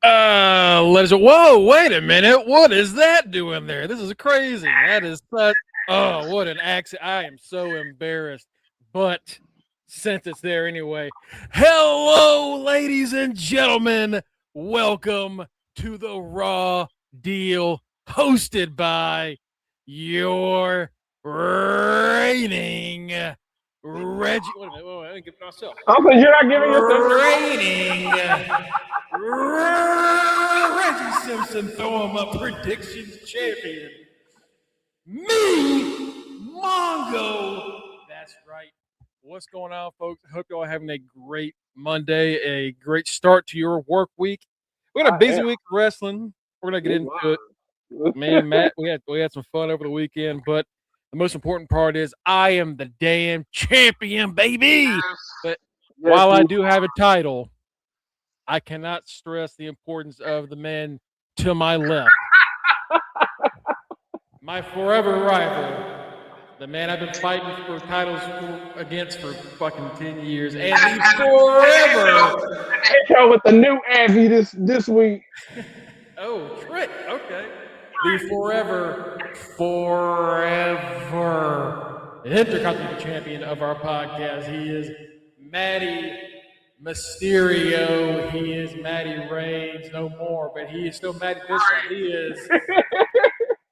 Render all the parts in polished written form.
Whoa, wait a minute. What is that doing there? This is crazy. That is such, what an accident. I am so embarrassed. But since it's there anyway, hello, ladies and gentlemen. Welcome to the Raw Deal hosted by your reigning Reggie. Wait a minute. Wait, I didn't give myself. Uncle, you're not giving yourself Reigning Reggie Simpson, throw him up predictions champion. Me, Mongo. That's right. What's going on, folks? Hope y'all are having a great Monday, a great start to your work week. We had a busy week of wrestling. We're gonna get into it. Man, Matt, we had some fun over the weekend, but the most important part is I am the damn champion, baby. But while I do have a title, I cannot stress the importance of the man to my left. My forever rival, the man I've been fighting for titles against for fucking 10 years, and the forever. hit y'all with the new Abby this week. Oh, trick. Okay. The forever Intercontinental Champion of our podcast. He is Matty Mysterio. He is Matty Reigns, no more, but he is still Matty this one. He is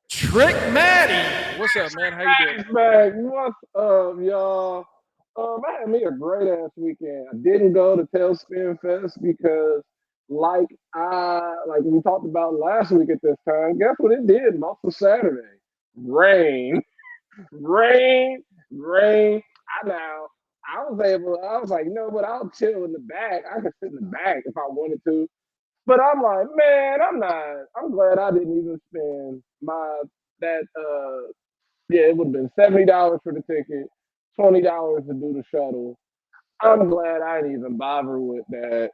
Trick Matty. What's up, man? How you doing? What's up, y'all? I had me a great ass weekend. I didn't go to Tailspin Fest because, like we talked about last week at this time, guess what it did most of Saturday? Rain. I was like, you know what? I'll chill in the back. I could sit in the back if I wanted to. But I'm like, man, I'm glad I didn't even spend it would have been $70 for the ticket, $20 to do the shuttle. I'm glad I didn't even bother with that.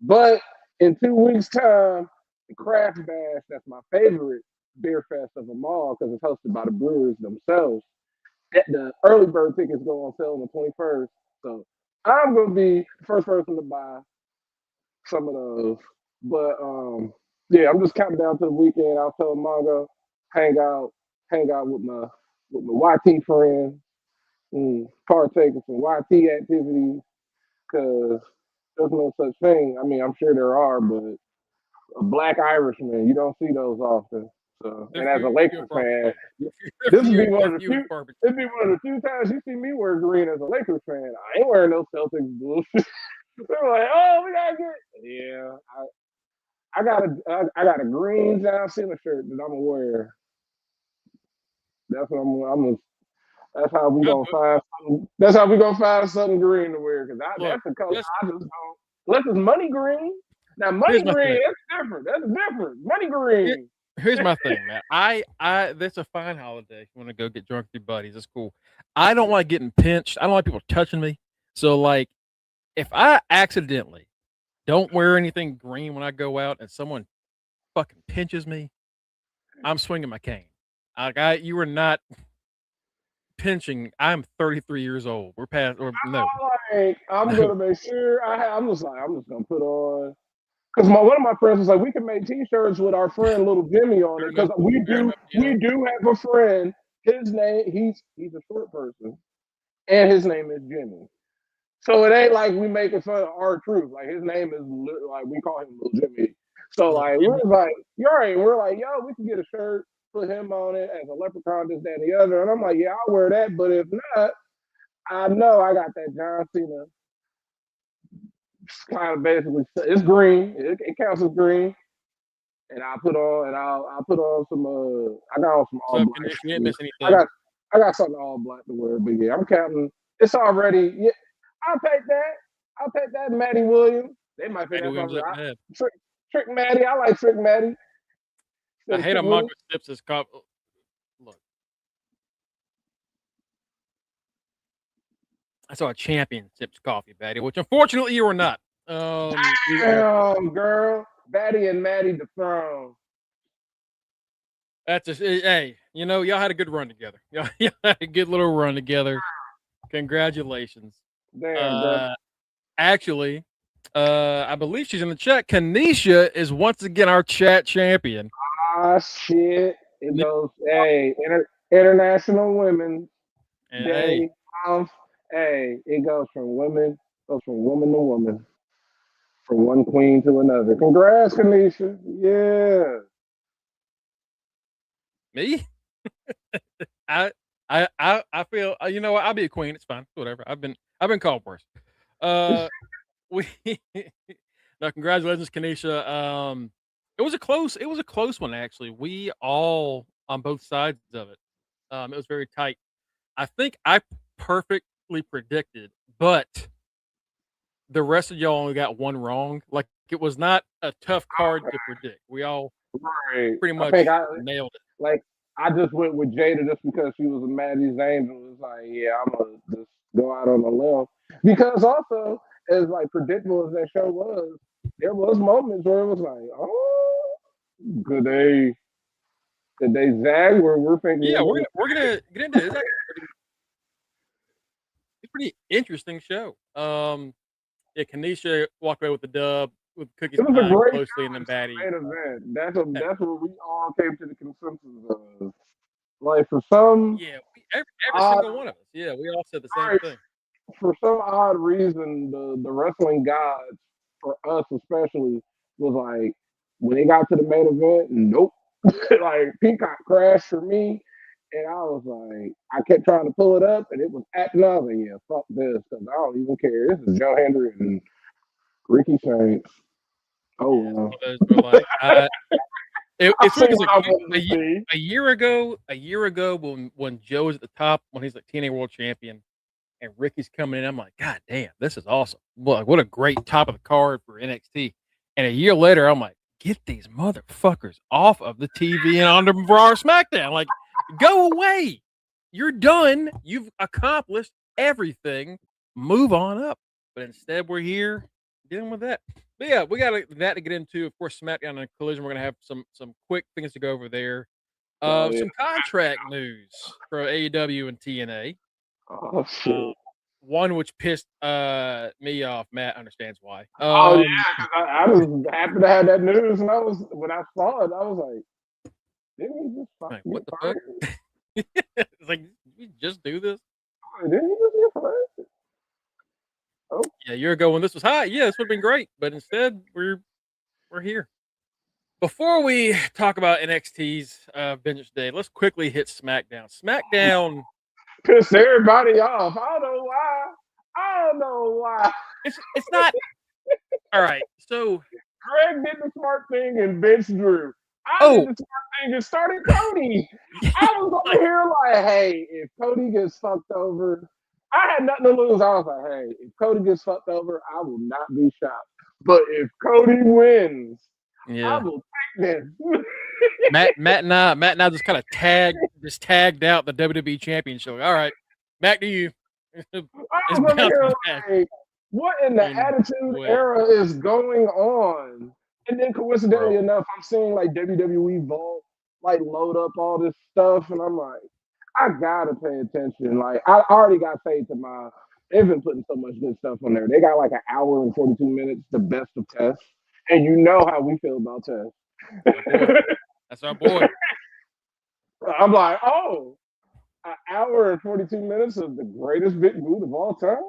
But in 2 weeks' time, the Craft Bash, that's my favorite beer fest of them all because it's hosted by the brewers themselves. The early bird tickets go on sale on the 21st. So I'm going to be the first person to buy some of those. But yeah, I'm just counting down to the weekend. I'll tell Mongo, hang out with my YT friends, partake in some YT activities, because there's no such thing. I mean, I'm sure there are, but a black Irishman, you don't see those often. So, and as a Lakers fan, this would be one of the few times you see me wear green as a Lakers fan. I ain't wearing no Celtics blue. They're like, oh, we gotta get. Yeah, I got a green John Cena shirt that I'm gonna wear. That's what I'm. That's how we gonna find. That's how we gonna find something green to wear. Because that's the color I just don't. Unless it's money green. Now money green, that's different. That's different. Money green. Here's my thing, man. That's a fine holiday. You want to go get drunk with your buddies? It's cool. I don't like getting pinched. I don't like people touching me. So like, if I accidentally don't wear anything green when I go out and someone fucking pinches me, I'm swinging my cane. You are not pinching. I'm 33 years old. We're past, or no. I'm gonna make sure. I'm just gonna put on. Because one of my friends was like, we can make T-shirts with our friend Little Jimmy on it. Because we do have a friend. His name, he's a short person, and his name is Jimmy. So it ain't like we making fun of our truth. Like his name is like we call him Little Jimmy. So like we're like, we're like, yo, we can get a shirt, put him on it as a leprechaun, this, that, and the other. And I'm like, yeah, I'll wear that. But if not, I know I got that John Cena. Kind of basically, it's green. It counts as green. And I'll put on some. I got on some all black. You didn't miss anything. I got something all black to wear. But yeah, I'm counting. It's already. Yeah, I'll take that. Matty Williams. They might think that's Trick Matty. I like Trick Matty. I hate a Mongo sips his cup. Look, I saw a champion sips coffee, Batty, which unfortunately you were not. Damn, girl. Batty and Matty the throne. That's just, hey, y'all had a good run together. Y'all had a good little run together. Congratulations. Damn, actually, I believe she's in the chat. Kanisha is once again our chat champion. Ah, shit. It goes, hey, International Women's Day month. Hey, it goes from women to woman, from one queen to another. Congrats, Kanisha. Yeah. Me? I feel you know what, I'll be a queen. It's fine. Whatever. I've been called worse. We no, congratulations, Kanisha. It was a close one actually. We all on both sides of it. It was very tight. I think I perfectly predicted, but the rest of y'all only got one wrong. Like it was not a tough card to predict. We all Right. pretty I much think nailed it. like I just went with Jada just because she was a Maddie's angel. It's like, yeah, I'm gonna just go out on a limb. Because also, as like predictable as that show was, there was moments where it was like, oh, could they zag where we're thinking Yeah, it we're gonna get into it. It's actually a pretty interesting show. Yeah, Kanisha walked away with the dub with cookies was a behind great closely, and then show Batty. until the main event. That's what we all came to the consensus of. Like for some Yeah, every odd single one of us. Yeah, we all said the same right, thing. for some odd reason, the wrestling gods, for us especially, was like when they got to the main event, nope. Like Peacock crashed for me, and I was like, I kept trying to pull it up, and it was acting up, and yeah, fuck this, because I don't even care. This is Joe Hendry and Ricky Saints. Oh Yeah, some well, of those were like, I it's see weird because what I wanted to see. a year ago when Joe was at the top when he's like TNA World Champion and Ricky's coming in, I'm like, God damn, this is awesome. What a great top of the card for NXT. And a year later, I'm like, get these motherfuckers off of the TV and on to Raw or SmackDown. Like, go away. You're done. You've accomplished everything. Move on up. But instead, we're here dealing with that. But yeah, we got that to get into. Of course, SmackDown and Collision. We're gonna have some quick things to go over there. Oh yeah. Some contract news for AEW and TNA. Oh Uh, shit. one which pissed me off. Matt understands why. Oh yeah, because I was happy to have that news, and I was when I saw it, I was like, didn't he just Like, fucking what get the fuck? fired? It's like, you just do this? Didn't he just get fired? Oh, Yeah, a year ago when this was hot, yeah, this would have been great. But instead, we're here. Before we talk about NXT's Vengeance Day, let's quickly hit SmackDown. SmackDown pissed everybody off. I don't know why. I don't know why. it's not all right. So Greg did the smart thing and benched Drew. I did the smart thing and started Cody. I was over here like, hey, if Cody gets fucked over, I had nothing to lose. I was like, hey, if Cody gets fucked over, I will not be shocked. But if Cody wins, I will take this. Matt and I just kind of tagged out the WWE Championship. All right, back to you. I was over here like, what in the Attitude Era is going on? And then coincidentally enough, I'm seeing like WWE Vault like load up all this stuff, and I'm like, I gotta pay attention. Like I already got saved to my. They've been putting so much good stuff on there. They got like an hour and 42 minutes, the best of Test, and you know how we feel about Test. That's our boy. I'm like, oh, an hour and 42 minutes of the greatest big boot of all time?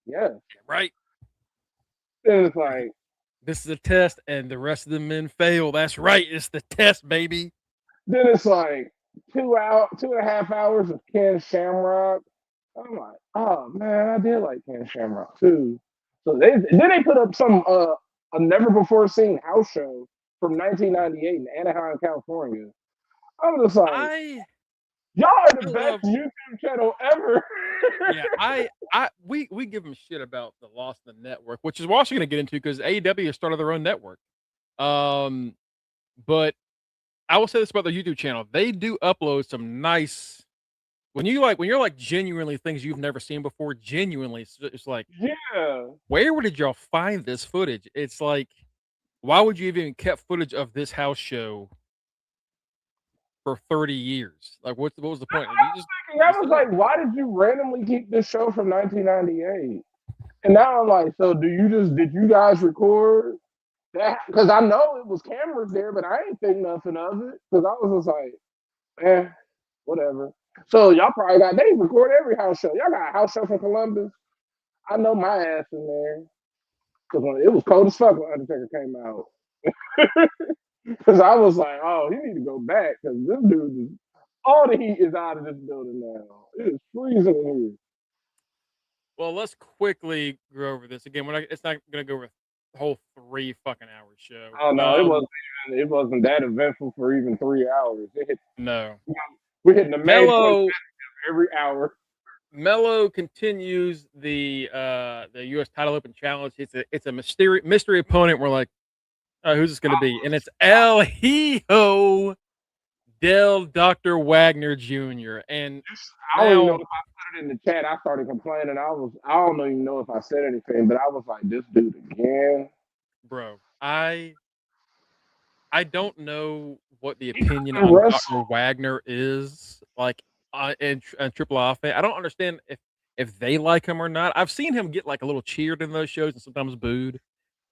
Yes. Right. Then it's like, this is a test, and the rest of the men fail. That's right. It's the test, baby. Then it's like 2.5 hours of Ken Shamrock. I'm like, oh man, I did like Ken Shamrock too. So then they put up some a never before seen house show from 1998 in Anaheim, California. I'm just like, y'all are the best YouTube channel ever. Yeah, we give them shit about the loss of the network, which is we're also going to get into because AEW has started their own network. But I will say this about their YouTube channel: they do upload some nice. When you're like genuinely things you've never seen before, genuinely, it's like, yeah. Where did y'all find this footage? It's like, why would you even kept footage of this house show for 30 years? Like, what was the point? I was like, why did you randomly keep this show from 1998? And now I'm like, so did you guys record that? Because I know it was cameras there, but I ain't think nothing of it. Because I was just like, whatever. So y'all probably they record every house show. Y'all got a house show from Columbus. I know my ass in there. Because it was cold as fuck when Undertaker came out. Because I was like, oh, he need to go back. Because this dude all the heat is out of this building now. It is freezing in here. Well, let's quickly go over this again. It's not going to go over the whole 3 fucking hour show. Oh no, it wasn't that eventful for even 3 hours. No. We're hitting the main point every hour. Melo continues the U.S. Title Open Challenge. It's a mystery opponent. We're like, who's this going to be? And it's El Hijo del Dr. Wagner Jr. And I don't even know if I put it in the chat. I started complaining. I don't even know if I said anything, but I was like, this dude again. Bro, I don't know what the opinion on Dr. Wagner is like in Triple A. I don't understand if they like him or not. I've seen him get like a little cheered in those shows and sometimes booed.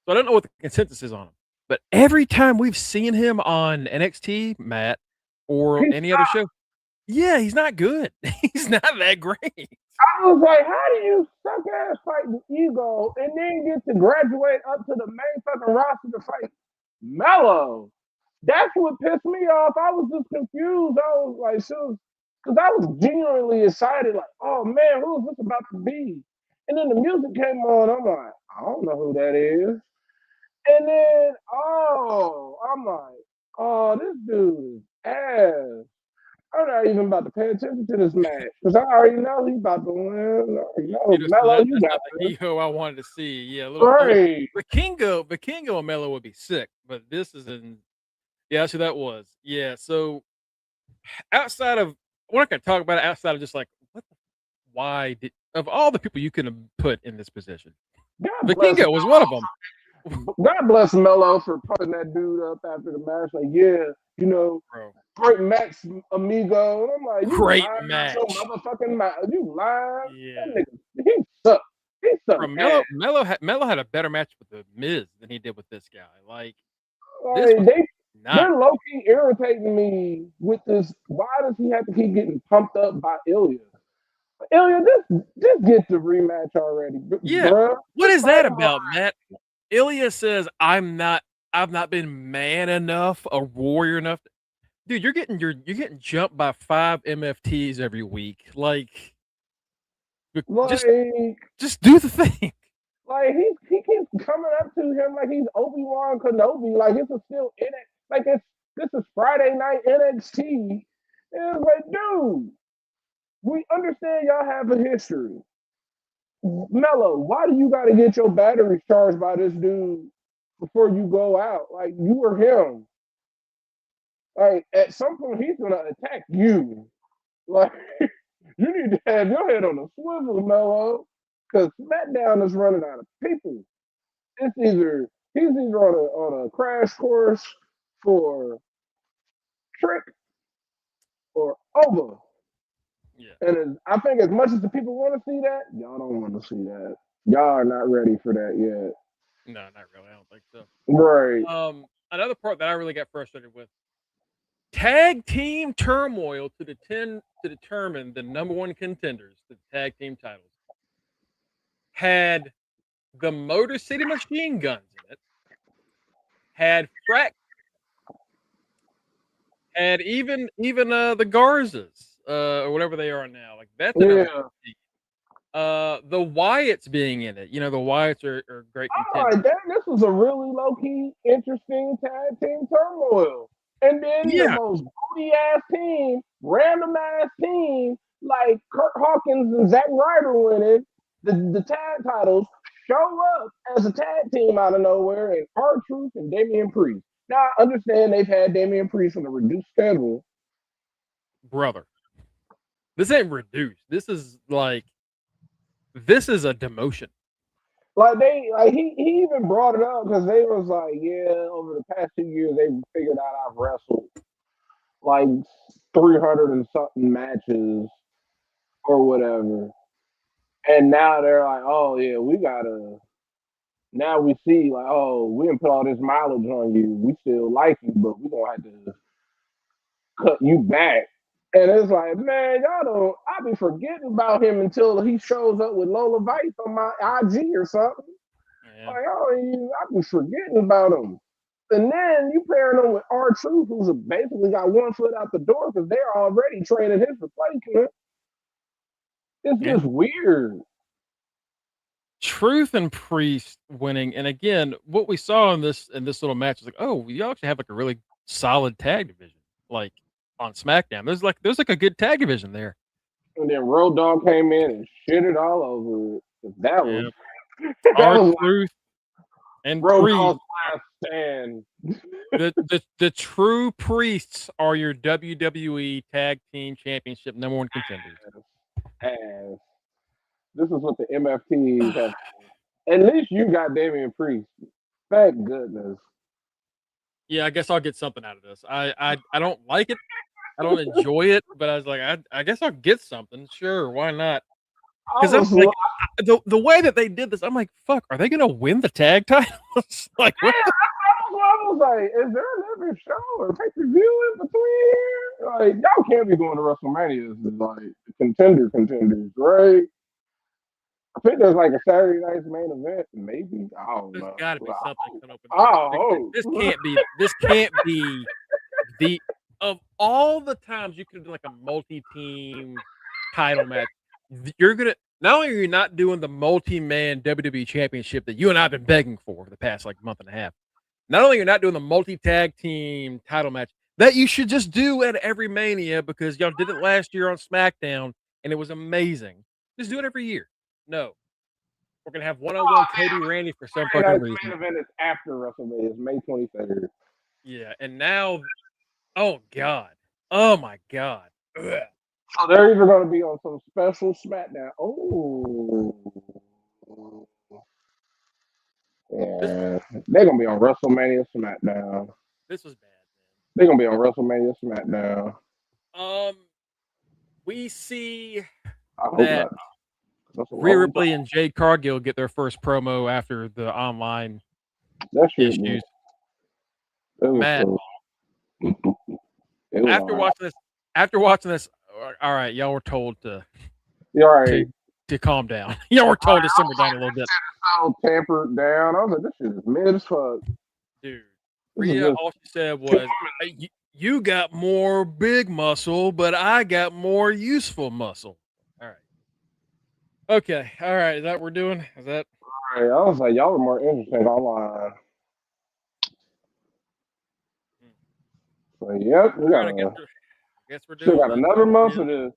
So I don't know what the consensus is on him. But every time we've seen him on NXT, Matt, or any other show, yeah, he's not good. He's not that great. I was like, how do you suck ass fight the ego and then get to graduate up to the main fucking roster to fight Melo? That's what pissed me off. I was just confused. I was like, because I was genuinely excited, like, oh man, who is this about to be? And then the music came on. I'm like, I don't know who that is. And then, I'm like, oh, this dude is ass. I'm not even about to pay attention to this match because I already know he's about to win. Melo, you got the ego I wanted to see. Yeah, right. Vikingo and Melo would be sick, but this is yeah, that's who that was. Yeah, so outside of we're not going to talk about it outside of just like why did of all the people you could have put in this position, Vikingo was one of them. God bless Melo for putting that dude up after the match. Like, yeah, Bro. Great match, amigo. And I'm like, great match. Motherfucking match. You lying? Yeah. That nigga, he sucked. He sucked. Melo had a better match with the Miz than he did with this guy. Like they're low key irritating me with this. Why does he have to keep getting pumped up by Ilya? Ilya, just get the rematch already. Yeah. Bruh. What is that about, Matt? Ilya says, I've not been man enough, a warrior enough. Dude, you're getting jumped by 5 MFTs every week. Like just do the thing. Like he keeps coming up to him like he's Obi-Wan Kenobi. Like this is still in it. Like this is Friday night NXT. And it's like, dude, we understand y'all have a history. Melo, why do you got to get your batteries charged by this dude before you go out? Like you were him. Like at some point he's gonna attack you. Like you need to have your head on a swivel, Melo, because SmackDown is running out of people. He's either on a crash course for Trick or over. Yeah. And I think as much as the people want to see that, y'all don't want to see that. Y'all are not ready for that yet. No, not really. I don't think so. Right. Another part that I really got frustrated with: tag team turmoil to determine the number one contenders to the tag team titles. Had the Motor City Machine Guns in it. Had had even the Garzas, or whatever they are now. Like that's another the Wyatts being in it. The Wyatts are great contenders. This was a really low-key, interesting tag team turmoil. And then the most booty-ass team, random-ass team, like Kurt Hawkins and Zack Ryder winning the tag titles, show up as a tag team out of nowhere, and R-Truth and Damian Priest. Now, I understand they've had Damian Priest on a reduced schedule. Brother, this ain't reduced. This is a demotion. Like he even brought it up because they was like, yeah, over the past 2 years they figured out I've wrestled like 300 and something matches or whatever. And now they're like, oh yeah, we gotta. Now we see like, oh, we didn't put all this mileage on you. We still like you, but we gonna have to cut you back. And it's like, man, y'all don't. I be forgetting about him until he shows up with Lola Vice on my IG or something. Yeah. Like, oh, I be forgetting about him. And then you pairing him with R Truth, who's basically got one foot out the door because they're already training his replacement. It's Yeah. just weird. Truth and Priest winning, and again, what we saw in this little match is like, oh, you actually have like a really solid tag division, like on SmackDown. There's like a good tag division there. And then Road Dogg came in and shitted all over it. That was our Truth and Road Priest. Dogg's last stand. The true priests are your WWE Tag Team Championship #1 contenders. As this is what the MFTs have. At least you got Damian Priest. Thank goodness. Yeah, I guess I'll get something out of this. I don't like it. I don't enjoy it, but I was like, I guess I'll get something. Sure, why not? Because I'm like, the way that they did this, I'm like, fuck, are they gonna win the tag titles? Like, what? I was like, is there another show or pay-per-view in between here? Like, y'all can't be going to WrestleMania as like contenders, right? I think there's like a Saturday night's main event, maybe. I don't know. There's got to be something coming up. Oh, this can't be the of all the times you could do like a multi-team title match. You're gonna not only are you not doing the multi-man WWE Championship that you and I've been begging for the past like month and a half. Not only you're not doing the multi-tag team title match that you should just do at every Mania because y'all did it last year on SmackDown and it was amazing. Just do it every year. No, we're gonna have one-on-one Cody Randy for some fucking reason. Main event is after WrestleMania. It's May 23rd. Yeah, and now, oh god, oh my god. Ugh. So they're either going to be on some special SmackDown. Oh, yeah, they're going to be on WrestleMania SmackDown. This was bad, man. They're going to be on WrestleMania SmackDown. We see I hope that not. Rhea Ripley and Jade Cargill get their first promo after the online issues. Matt, after watching this, all right, y'all were told to calm down. Y'all were told to simmer down a little bit. All tampered down. I was like, this shit is mid as fuck. Dude, Rhea, all she said was, hey, you got more big muscle, but I got more useful muscle. All right. Okay. All right. Is that what we're doing? Is that? All right. I was like, y'all were more interesting online. So, yep. I guess we're doing. Still got another month of this.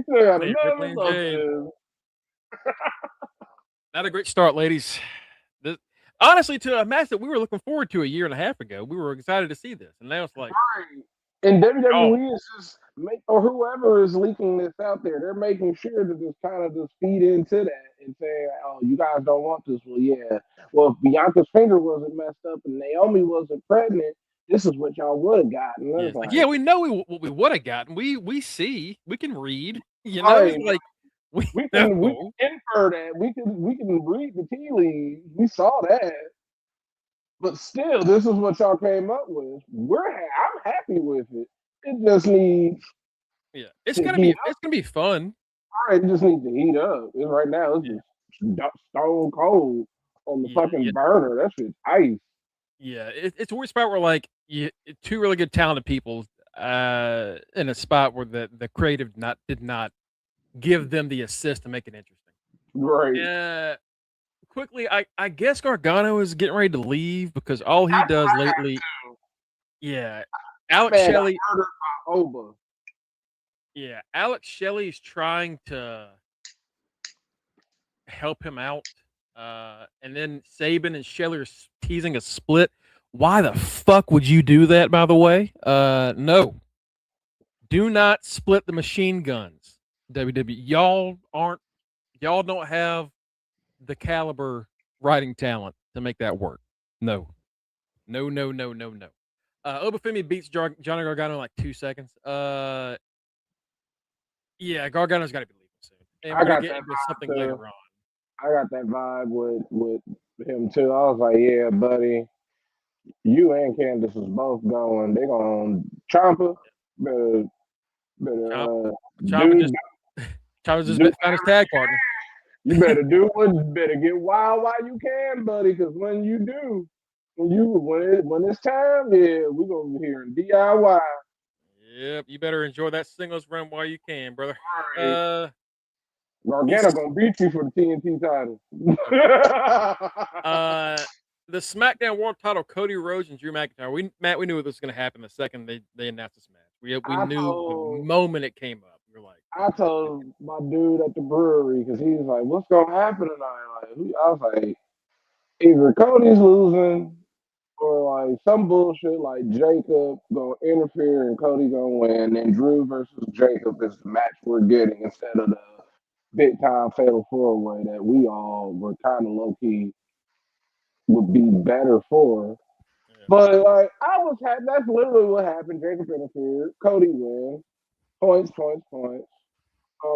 Still got another month of this. Not a great start, ladies. Honestly, to a match that we were looking forward to a year and a half ago, we were excited to see this, and now it's like, right. And WWE is just or whoever is leaking this out there, they're making sure to just kind of just feed into that and say, "Oh, you guys don't want this." Well, yeah. Well, if Bianca's finger wasn't messed up and Naomi wasn't pregnant, this is what y'all would have gotten. Yeah, like, yeah, we know what we would have gotten. We see, we can read. You know, it's like. We can infer that. We can read the tea leaves. We saw that. But still, this is what y'all came up with. I'm happy with it. It just needs. Yeah, it's gonna be fun. All right, it just needs to heat up. Right now, it's just stone cold on the fucking burner. That shit's ice. Yeah, it's a weird spot where like two really good talented people in a spot where the creative did not give them the assist to make it interesting. Right. Quickly, I guess Gargano is getting ready to leave because all he does lately. Yeah. Alex Shelley. Yeah, Alex Shelley's trying to help him out. And then Sabin and Shelley are teasing a split. Why the fuck would you do that, by the way? No. Do not split the machine guns. WWE, y'all don't have the caliber writing talent to make that work. No. Obafemi beats Johnny Gargano in like 2 seconds. Yeah, Gargano's got to be leaving soon. and I we're gonna got get that into something vibe later too. on. I got that vibe with him too. I was like, yeah, buddy, you and Candace is both going. They going Champa, better, Chomp, better, Chomp do just Chomp just do. found his tag partner. You better do what. Better get wild while you can, buddy. Because when you do, when it's time, yeah, we gonna be hearing DIY. Yep, you better enjoy that singles run while you can, brother. Right. He's Gargano gonna beat you for the TNT title. the SmackDown World Title, Cody Rhodes and Drew McIntyre. We knew this was going to happen the second they announced this match. We knew the moment it came up. We were like, I told my dude at the brewery because he was like, "What's gonna happen tonight?" I was like, either Cody's losing or like some bullshit like Jacob gonna interfere and Cody gonna win, and Drew versus Jacob is the match we're getting instead of the big time fatal four way that we all were kind of low key would be better for. yeah. But like I was happy. That's literally what happened. Jacob interfered. Cody wins. Points, points, points.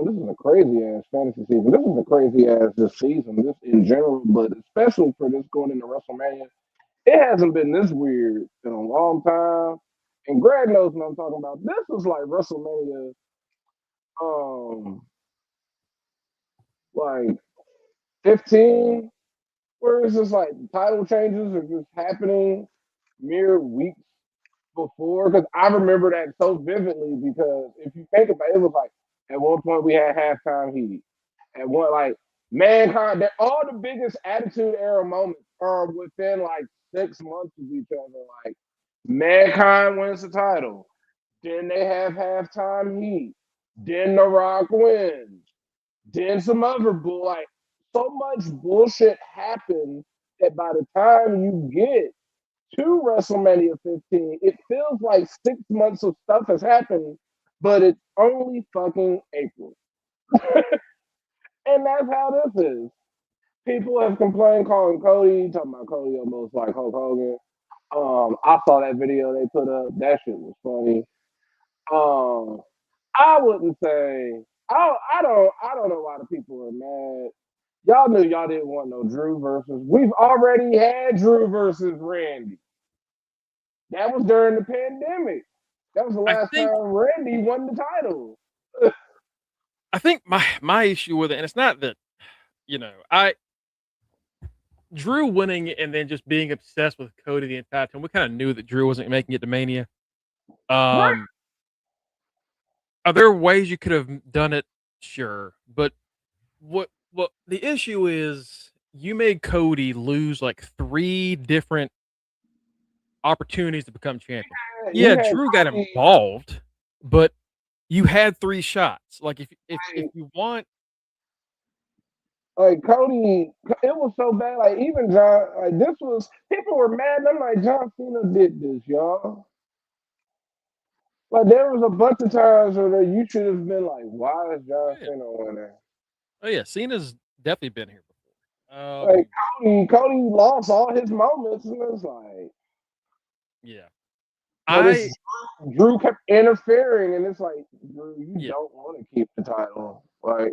This is a crazy ass fantasy season. This is a crazy ass this season, this in general, but especially for this going into WrestleMania. It hasn't been this weird in a long time. And Greg knows what I'm talking about. This was like WrestleMania, like 15, where it's just like title changes are just happening mere weeks before. Because I remember that so vividly. Because if you think about it, it was like at one point we had halftime heat. At one like mankind, that all the biggest attitude era moments are within like 6 months of each other. Like mankind wins the title, then they have halftime heat, then The Rock wins, then some other like so much bullshit happens that by the time you get to WrestleMania 15, it feels like 6 months of stuff has happened, but it's only fucking April. And that's how this is. People have complained calling Cody, talking about Cody almost like Hulk Hogan. I saw that video they put up. That shit was funny. I wouldn't say I don't know why the people are mad. Y'all knew y'all didn't want no Drew versus. We've already had Drew versus Randy. That was during the pandemic. That was the last time Randy won the title. I think my issue with it, and it's not that, Drew winning and then just being obsessed with Cody the entire time. We kind of knew that Drew wasn't making it to Mania. Are there ways you could have done it? Sure, but what the issue is, you made Cody lose like 3 different opportunities to become champion. Yeah, Drew got involved, but you had 3 shots. Like if you want, like Cody, it was so bad. Like even John, like this was people were mad. I'm like, John Cena did this, y'all. Like there was a bunch of times where you should have been like, why is John Cena on there? Oh yeah, Cena's definitely been here before. Like Cody lost all his moments, and it's like, yeah. Drew kept interfering, and it's like, Drew, you don't want to keep the title. Like,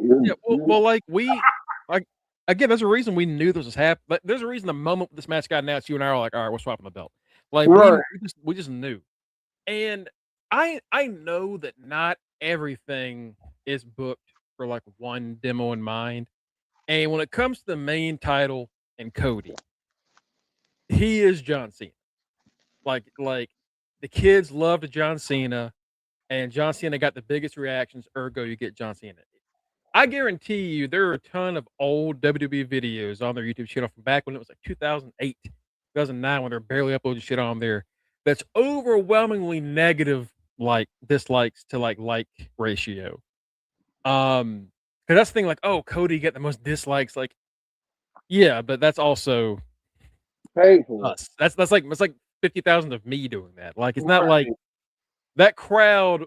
again, there's a reason we knew this was happening. Like, there's a reason the moment this match got announced, you and I are like, all right, we're swapping the belt. Like, we just knew. And I know that not everything is booked for like one demo in mind. And when it comes to the main title and Cody, he is John Cena. Like the kids loved John Cena, and John Cena got the biggest reactions. Ergo, you get John Cena. I guarantee you, there are a ton of old WWE videos on their YouTube channel from back when it was like 2008, 2009, when they're barely uploading shit on there. That's overwhelmingly negative, like dislikes to like ratio. Because that's the thing. Like, oh, Cody got the most dislikes. Like, yeah, but that's also painful. Us. That's like 50,000 of me doing that. Like, it's not like that crowd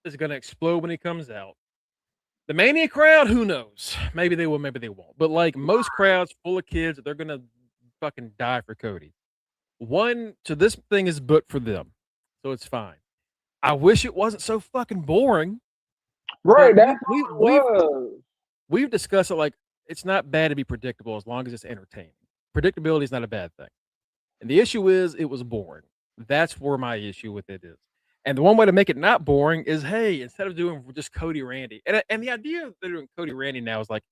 is gonna explode when he comes out. The Mania crowd, who knows? Maybe they will, maybe they won't. But like most crowds full of kids, they're gonna fucking die for Cody. So this thing is booked for them, so it's fine. I wish it wasn't so fucking boring. Right, that's we've discussed it like it's not bad to be predictable as long as it's entertaining. Predictability is not a bad thing. And the issue is it was boring. That's where my issue with it is. And the one way to make it not boring is, hey, instead of doing just Cody Randy, and the idea of they're doing Cody Randy now is like,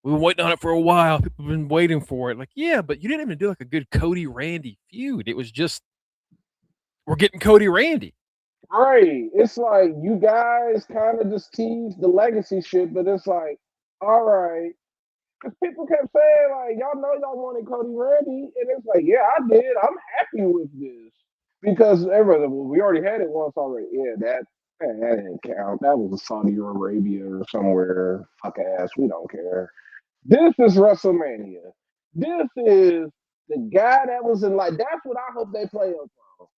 we've been waiting on it for a while. People have been waiting for it. Like, yeah, but you didn't even do like a good Cody Randy feud. It was just we're getting Cody Randy. Right. It's like you guys kind of just tease the legacy shit, but it's like, all right. Because people kept saying, like, y'all know y'all wanted Cody Randy. And it's like, yeah, I did. I'm happy with this. Because everybody, well, we already had it once already. Yeah, that didn't count. That was Saudi Arabia or somewhere. Fuck ass. We don't care. This is WrestleMania. This is the guy that was in, like, that's what I hope they play up on.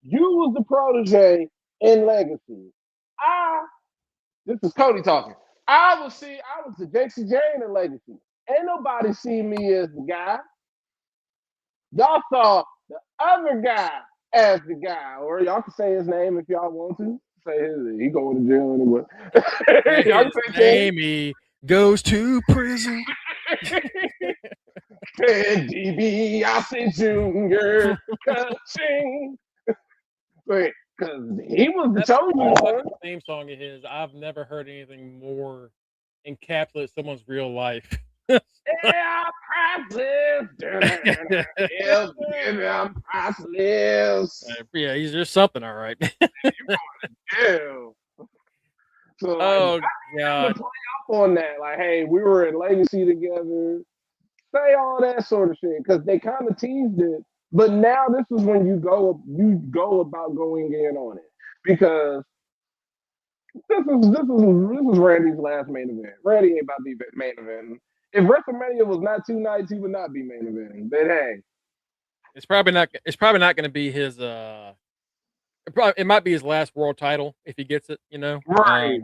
You was the protege in Legacy. This is Cody talking. I was the JC Jane in Legacy. Ain't nobody see me as the guy. Y'all saw the other guy as the guy, or y'all can say his name if y'all want to. Say he going to jail anyway. Y'all can say he goes to prison. DiBiase Jr. Coaching. Wait, because he was the chosen one. Theme song of his. I've never heard anything more encapsulate someone's real life. Yeah, priceless. I'm priceless. Yeah, he's just something, all right. So, oh God, play up on that. Like, hey, we were in Legacy together. Say all that sort of shit because they kind of teased it. But now this is when you go about going in on it because this is Randy's last main event. Randy ain't about to be main event. If WrestleMania was not 2 nights, he would not be main eventing. But hey, it's probably not going to be his. It might be his last world title if he gets it. You know, right?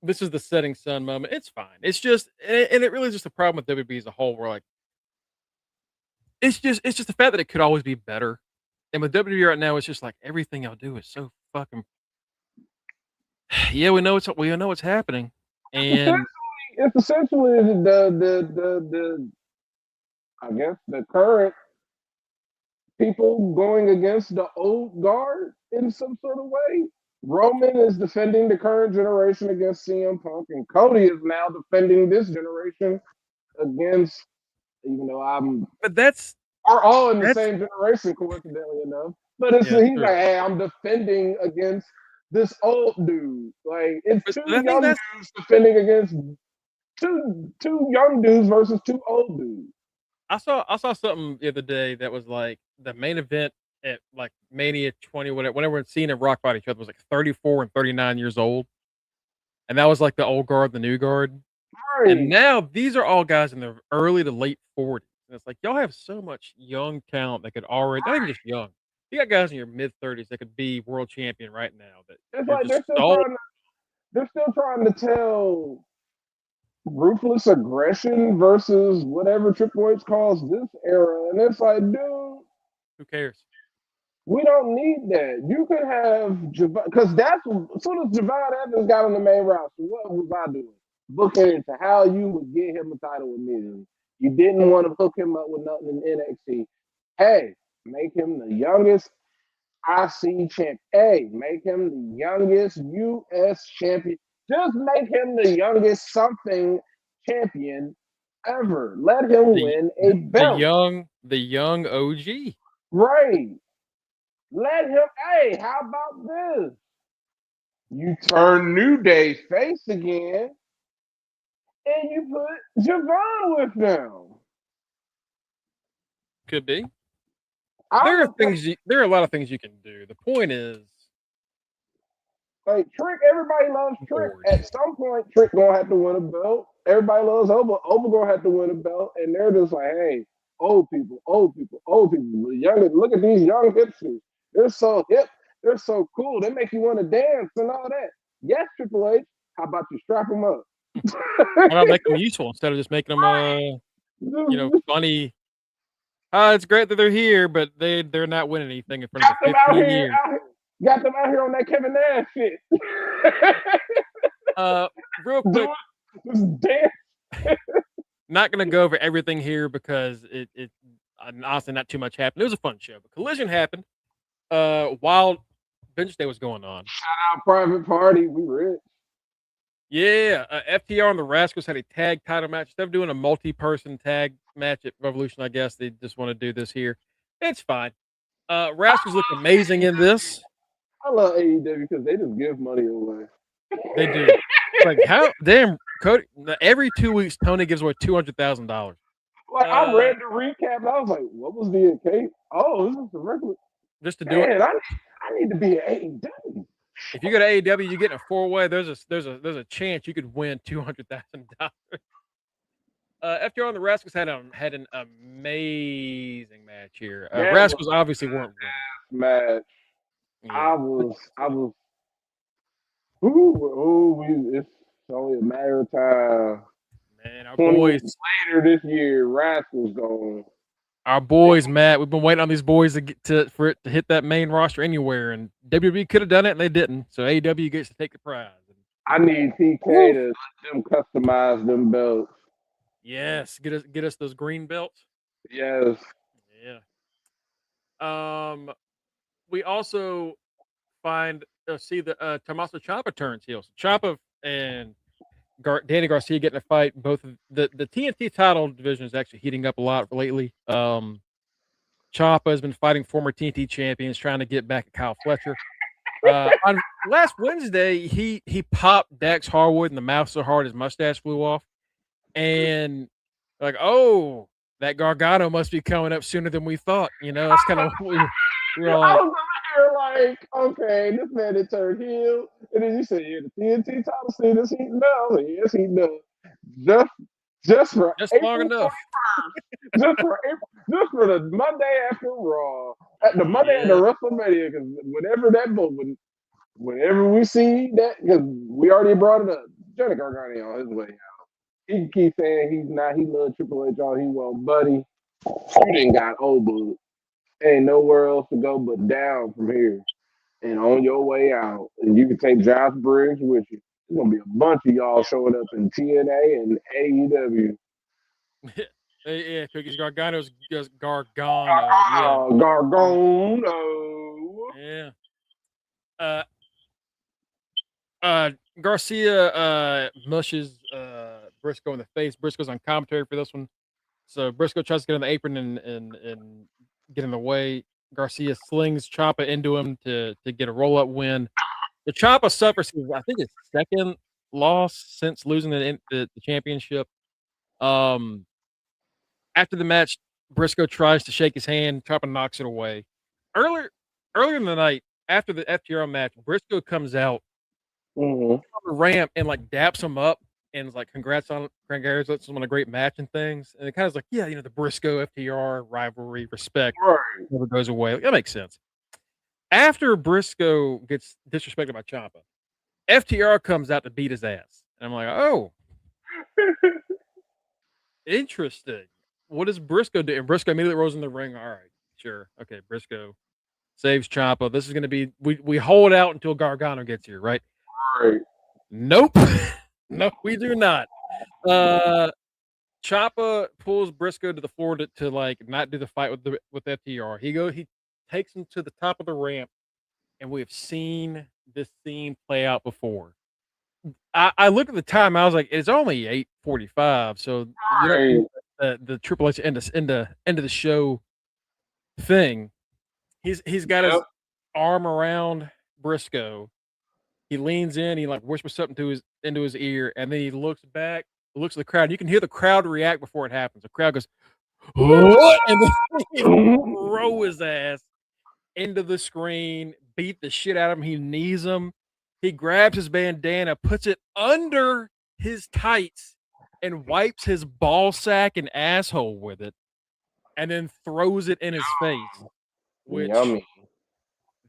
This is the setting sun moment. It's fine. It's just, and it really is just a problem with WWE as a whole. Where like, it's just the fact that it could always be better. And with WWE right now, it's just like everything y'all do is so fucking. Yeah, we know what's happening, and it's essentially the I guess the current people going against the old guard in some sort of way. Roman is defending the current generation against CM Punk, and Cody is now defending this generation against, even though we're all in the same generation, coincidentally enough. But he's like, hey, I'm defending against this old dude. Like it's two young dudes defending against two young dudes versus two old dudes. I saw something the other day that was like the main event at like Mania 20, whenever it's seen Rock fight each other was like 34 and 39 years old. And that was like the old guard, the new guard. Right. And now these are all guys in their early to late 40s. And it's like y'all have so much young talent that could already, not even just young. You got guys in your mid 30s that could be world champion right now. That it's like they're still trying to tell ruthless aggression versus whatever Triple H calls this era. And it's like, dude, who cares? We don't need that. You could have because that's as soon as Javon Evans got on the main roster, what was I doing? Booking into how you would get him a title immediately. You didn't want to hook him up with nothing in NXT. Hey, make him the youngest IC champion. Hey, make him the youngest US champion. Just make him the youngest something champion ever. Let him win a belt. The young OG. Right. Let him, hey, how about this? You turn New Day face again, and you put Javon with them. Could be. There are a lot of things you can do. The point is, like Trick, everybody loves Trick. At some point, Trick gonna have to win a belt. Everybody loves Oba. Oba gonna have to win a belt, and they're just like, hey, old people. Look at these young hipsters. They're so hip. They're so cool. They make you want to dance and all that. Yes, Triple H. How about you strap them up? How about make them useful instead of just making them, funny? It's great that they're here, but they're not winning anything in front of the 15 years. Got them out here on that Kevin Nash shit. Real quick, Just dance. Not going to go over everything here because it honestly not too much happened. It was a fun show, but Collision happened while Bench Day was going on. Shout out Private Party. We rich. Yeah, FTR and the Rascals had a tag title match. Instead of doing a multi-person tag match at Revolution, I guess they just want to do this here. It's fine. Rascals look amazing in this. I love AEW because they just give money away. They do. Like how damn Cody? Every 2 weeks, Tony gives away $200,000. Like I read the recap and I was like, "What was the case? Oh, this is the regular." Just to do it. I need to be at AEW. If you go to AEW, you get a 4-way. There's a chance you could win $200,000. FTR and the Rascals had an amazing match here. Rascals obviously weren't winning. Match. Yeah. I was. It's only a matter of time. Man, our boys later this year, Rascals going. Our boys, Matt. We've been waiting on these boys for it to hit that main roster anywhere, and WWE could have done it, and they didn't. So AEW gets to take the prize. I need TK to let them customize them belts. Yes, get us those green belts. Yes. Yeah. We also see the Tommaso Ciampa turns heel. So Ciampa and Danny Garcia getting a fight. Both of the TNT title division is actually heating up a lot lately. Ciampa has been fighting former TNT champions, trying to get back at Kyle Fletcher. On last Wednesday, he popped Dax Harwood in the mouth so hard his mustache flew off, and like, oh, that Gargano must be coming up sooner than we thought. You know, that's kind of we were like, okay, this man had turned heel, and then you said, yeah, the TNT title scene is heating up. Like, yes, he does. Just long enough. just for the Monday after Raw, the Monday after WrestleMania, because whenever we see that, because we already brought it up, Johnny Gargano on his way out. He can keep saying he's not. He loves Triple H all he want, buddy. You didn't got old. Ain't nowhere else to go but down from here and on your way out. And you can take Josh Briggs with you. There's going to be a bunch of y'all showing up in TNA and AEW. Yeah, because Gargano's just Gargano. Gargano. Yeah. Garcia mushes Briscoe in the face. Briscoe's on commentary for this one. So Briscoe tries to get on the apron and get in the way. Garcia slings Ciampa into him to get a roll-up win. The Ciampa suffers, I think, his second loss since losing the championship. After the match, Briscoe tries to shake his hand. Ciampa knocks it away. Earlier in the night, after the FTR match, Briscoe comes out on the ramp and like daps him up and is like, congratulations on a great match and things. And it kind of like, yeah, the Briscoe FTR rivalry, respect, never goes away. That makes sense. After Briscoe gets disrespected by Ciampa, FTR comes out to beat his ass. And I'm like, oh, interesting. What does Briscoe do? And Briscoe immediately rolls in the ring. All right, sure. Okay, Briscoe saves Ciampa. This is going to be, we hold out until Gargano gets here, right? Right. Nope. No, we do not. Ciampa pulls Briscoe to the floor to like not do the fight with FTR. He takes him to the top of the ramp, and we have seen this scene play out before. I looked at the time. I was like, it's only 8:45, so the Triple H end of the show thing. He's got his arm around Briscoe. He leans in, he like whispers something into his ear, and then he looks back, looks at the crowd. You can hear the crowd react before it happens. The crowd goes, "What?" And then he throw his ass into the screen, beat the shit out of him. He knees him. He grabs his bandana, puts it under his tights, and wipes his ball sack and asshole with it, and then throws it in his face. Which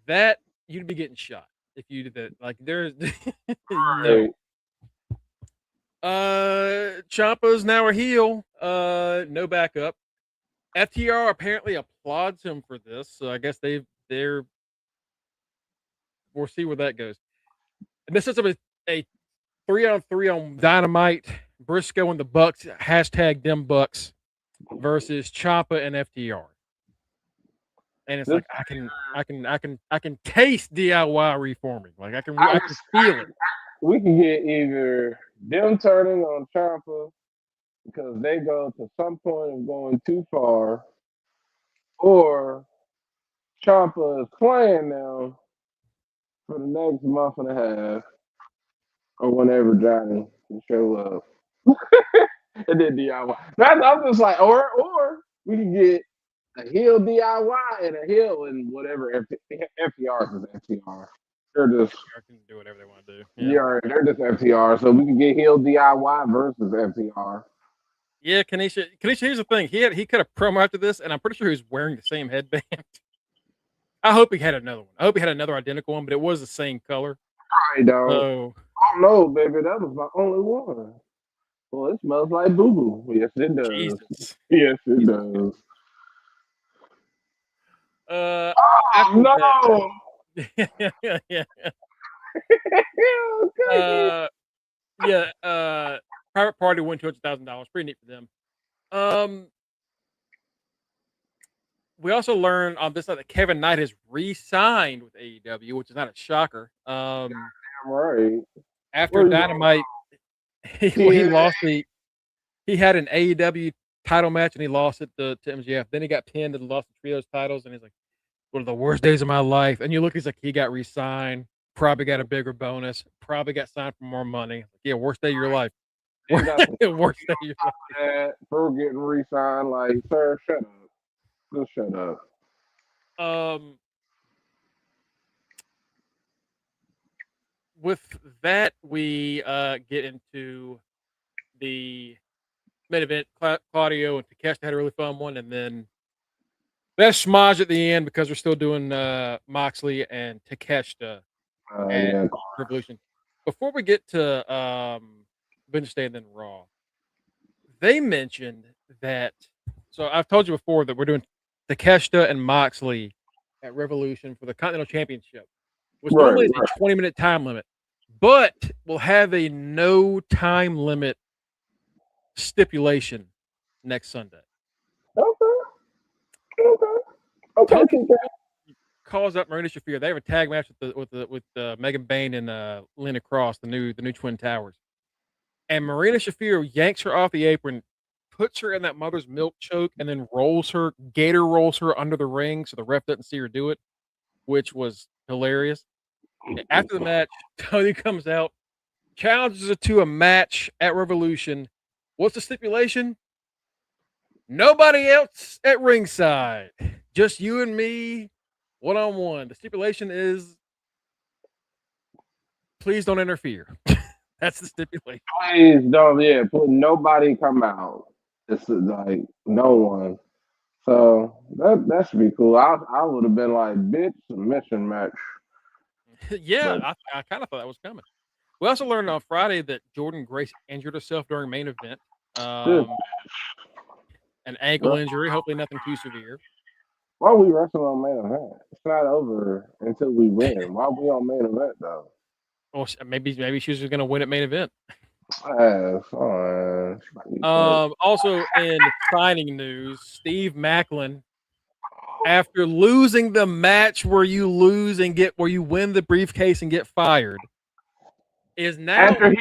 that you'd be getting shot if you did that. Like there's Ciampa's now a heel. No backup. FTR apparently applauds him for this, so I guess we'll see where that goes. And this is a 3-on-3 on Dynamite, Briscoe and the Bucks, hashtag them Bucks versus Ciampa and FTR. And it's like I can taste DIY reforming. Like I can feel it. We can get either them turning on Ciampa because they go to some point of going too far, or Ciampa is playing them for the next month and a half, or whenever Johnny can show up. And then DIY. I'm just like, or we can get a heel DIY and a heel and whatever FTR is FTR. They're just can do whatever they want to do. Yeah, they're just FTR. So we can get heel DIY versus FTR. Yeah, Kanisha, here's the thing. He cut a promo after this, and I'm pretty sure he was wearing the same headband. I hope he had another one. I hope he had another identical one, but it was the same color. I don't. So, oh no, baby, that was my only one. Well, it smells like boo boo. Yes, it does. Jesus. Yes, it does. No. Yeah. Private Party won $200,000. Pretty neat for them. We also learned on this side that Kevin Knight has re-signed with AEW, which is not a shocker. Right. After Dynamite, he lost he had an AEW title match and he lost it to MJF. Then he got pinned and lost the trios titles, and he's like, one of the worst days of my life. And you look, he's like, he got re-signed, probably got a bigger bonus, probably got signed for more money. Like, yeah, worst day of your life. Worst day of your life. For getting re-signed, like, sir, shut up. Just shut up. With that, we get into the main event. Claudio and Takeshita had a really fun one, and then that smudge at the end because we're still doing Moxley and Takeshita and Revolution. Before we get to Wednesday and then Raw, they mentioned that. So I've told you before that we're doing Takeshita and Moxley at Revolution for the Continental Championship, which normally is a 20-minute time limit, but we'll have a no time limit stipulation next Sunday. Okay. Calls up Marina Shafir. They have a tag match with Megan Bain and Lena Cross, the new Twin Towers. And Marina Shafir yanks her off the apron, puts her in that mother's milk choke, and then gator rolls her under the ring so the ref doesn't see her do it, which was hilarious. After the match, Tony comes out, challenges her to a match at Revolution. What's the stipulation? Nobody else at ringside. Just you and me, one-on-one. The stipulation is, please don't interfere. That's the stipulation. Please don't, put nobody come out. It's like no one. So that should be cool. I would have been like, bitch, submission match. Yeah, I kind of thought that was coming. We also learned on Friday that Jordan Grace injured herself during main event. An ankle injury, hopefully nothing too severe. Why are we wrestling on main event? It's not over until we win. Why are we on main event though? Well, maybe she was just going to win at main event. Also in signing news, Steve Maclin, after losing the match where you win the briefcase and get fired, is now after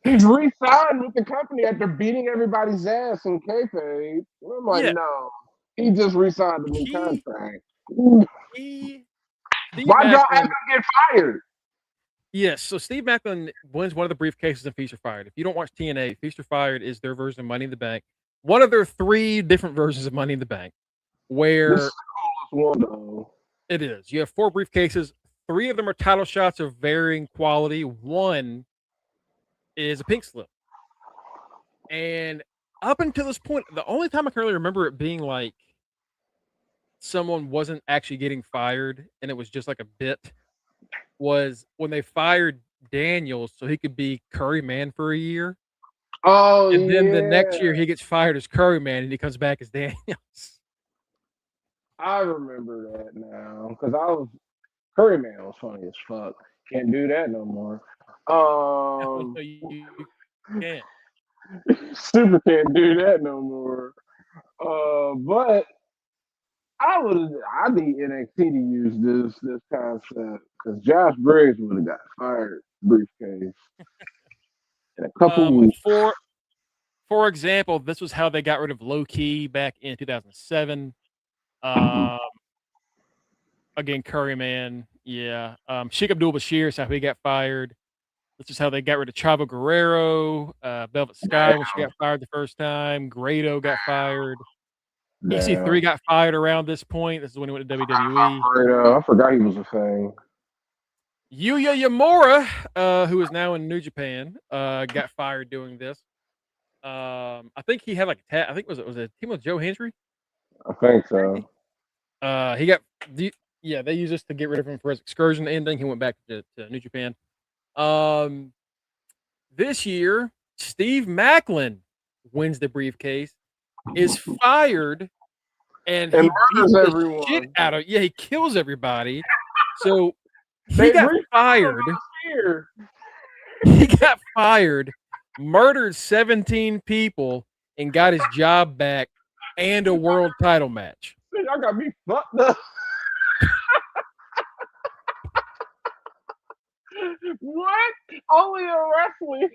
he's re-signed with the company after beating everybody's ass in kayfabe. I'm like, no, he just re-signed a new contract. Why y'all have to get fired? Yes, so Steve Maclin wins one of the briefcases in Feast or Fired. If you don't watch TNA, Feast or Fired is their version of Money in the Bank. One of their 3 different versions of Money in the Bank, where this is the coolest one, though. It is. You have 4 briefcases. 3 of them are title shots of varying quality. 1 is a pink slip. And up until this point, the only time I can really remember it being like someone wasn't actually getting fired and it was just like a bit was when they fired Daniels so he could be Curry Man for a year. Oh, and then the next year he gets fired as Curry Man and he comes back as Daniels. I remember that now because Curry Man was funny as fuck. Can't do that no more. Um, No, you can't. Super can't do that no more. But I need NXT to use this concept because Josh Briggs would have got fired briefcase in a couple weeks. For example, this was how they got rid of Low Key back in 2007. Again, Curryman, yeah. Sheikh Abdul Bashir is how he got fired. This is how they got rid of Chavo Guerrero, Velvet Sky when she got fired the first time. Grado got fired. EC3 got fired around this point. This is when he went to WWE. I forgot he was a thing. Yuya Yamura, who is now in New Japan, got fired doing this. I think he had like I think was it a team with Joe Hendry? I think so. He got they used this to get rid of him for his excursion ending. He went back to New Japan. This year, Steve Macklin wins the briefcase, is fired, and he beats the shit out of he kills everybody. So he got fired. He got fired, murdered 17 people, and got his job back and a world title match. Y'all got me fucked up. What? Only in wrestling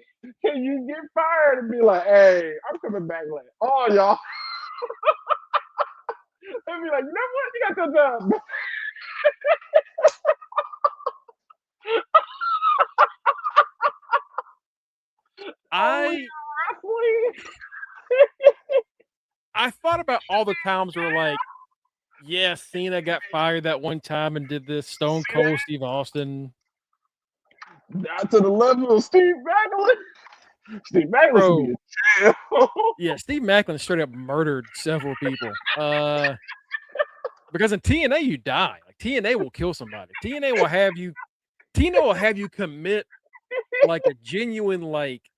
can you get fired and be like, hey, I'm coming back later. Oh, y'all. And be like, you know what? You got your job. I thought about all the times where like, yeah, Cena got fired that one time and did this. Stone Cold Steve Austin. Not to the level of Steve Macklin. Steve Macklin should be in jail. Yeah, Steve Macklin straight up murdered several people. Because in TNA you die. Like TNA will kill somebody. TNA will have you commit like a genuine, like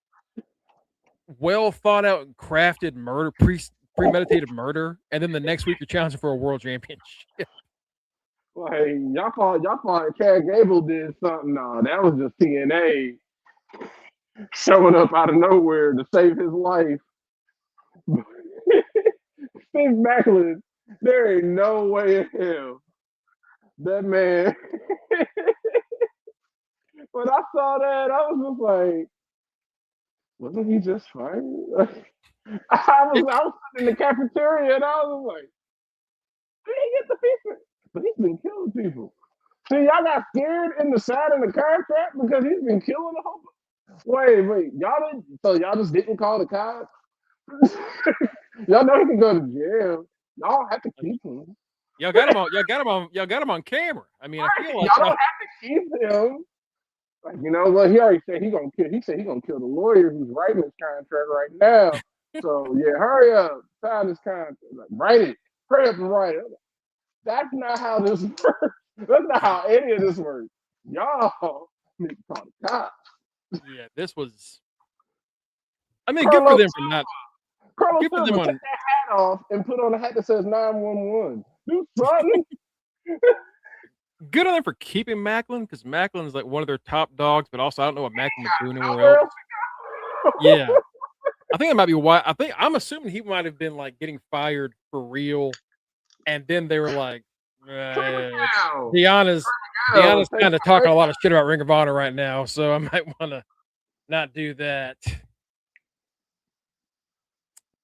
well thought out and crafted murder, premeditated murder, and then the next week you're challenging for a world championship. Like y'all thought Chad Gable did something. No, that was just TNA showing up out of nowhere to save his life. Steve Macklin, there ain't no way in hell that man. When I saw that, I was just like, wasn't he just fired? I was sitting in the cafeteria and I was like, did he get the pizza? But he's been killing people. See, y'all got scared in the side of the contract because he's been killing the whole. Wait, y'all just didn't call the cops? Y'all know he can go to jail. Y'all have to keep him. Y'all got him on camera. I mean, I feel like y'all don't have to keep him. Like, you know what? He already said he said he's gonna kill the lawyer who's writing this contract right now. So yeah, hurry up, sign this contract. Like, write it. Hurry up and write it. That's not how this works. That's not how any of this works. Y'all need to call the cops. Yeah, this was. I mean, good for them for not. Carlos Silva, take that hat off and put on a hat that says 911. Do something. Good on them for keeping Macklin, because Macklin is like one of their top dogs, but also I don't know what Macklin would do anywhere else. Yeah. I think that might be why. I'm assuming he might have been like getting fired for real. And then they were like, Deanna's kind of talking a lot of shit about Ring of Honor right now, so I might want to not do that.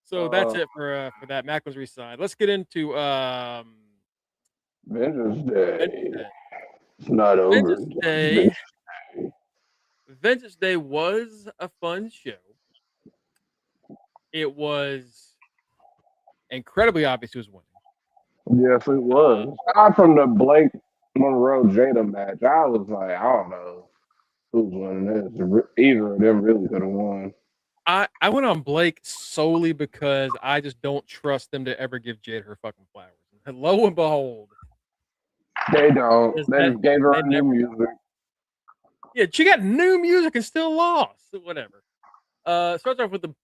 So that's it for that. Macklin's re-signed. Let's get into Vengeance Day. It's not over. Vengeance Day was a fun show. It was incredibly obvious who was winning. Yes, it was. Aside from the Blake Monroe Jada match, I was like, I don't know who's winning this. Either of them really could have won. I went on Blake solely because I just don't trust them to ever give Jade her fucking flowers. And lo and behold, they don't. They just gave her new music. Yeah, she got new music and still lost. Whatever. Starts off with the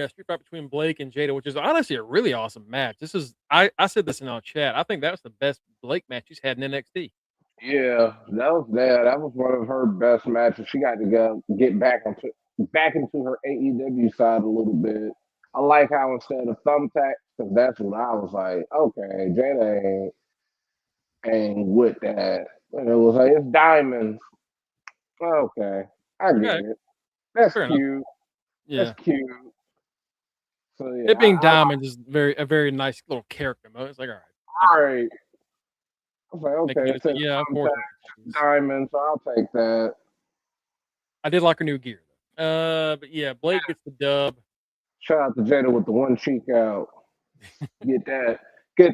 street fight between Blake and Jada, which is honestly a really awesome match. This is I said this in our chat. I think that was the best Blake match he's had in NXT. Yeah, that was one of her best matches. She got to get back into her AEW side a little bit. I like how instead of thumbtacks, because that's what I was like, okay, Jada ain't with that. And it was like it's diamonds. Okay, I get Okay, it. That's fair enough. cute. That's Yeah, cute. So yeah, it being Diamond is a very nice little character mode. It's like, all right, I get it. right. I was like, Making okay, me it says yeah, thumbtacks, unfortunately. diamonds, so I'll take that. I did like her new gear though. But yeah, Blake gets the dub. Shout out to Jada with the one cheek out. Get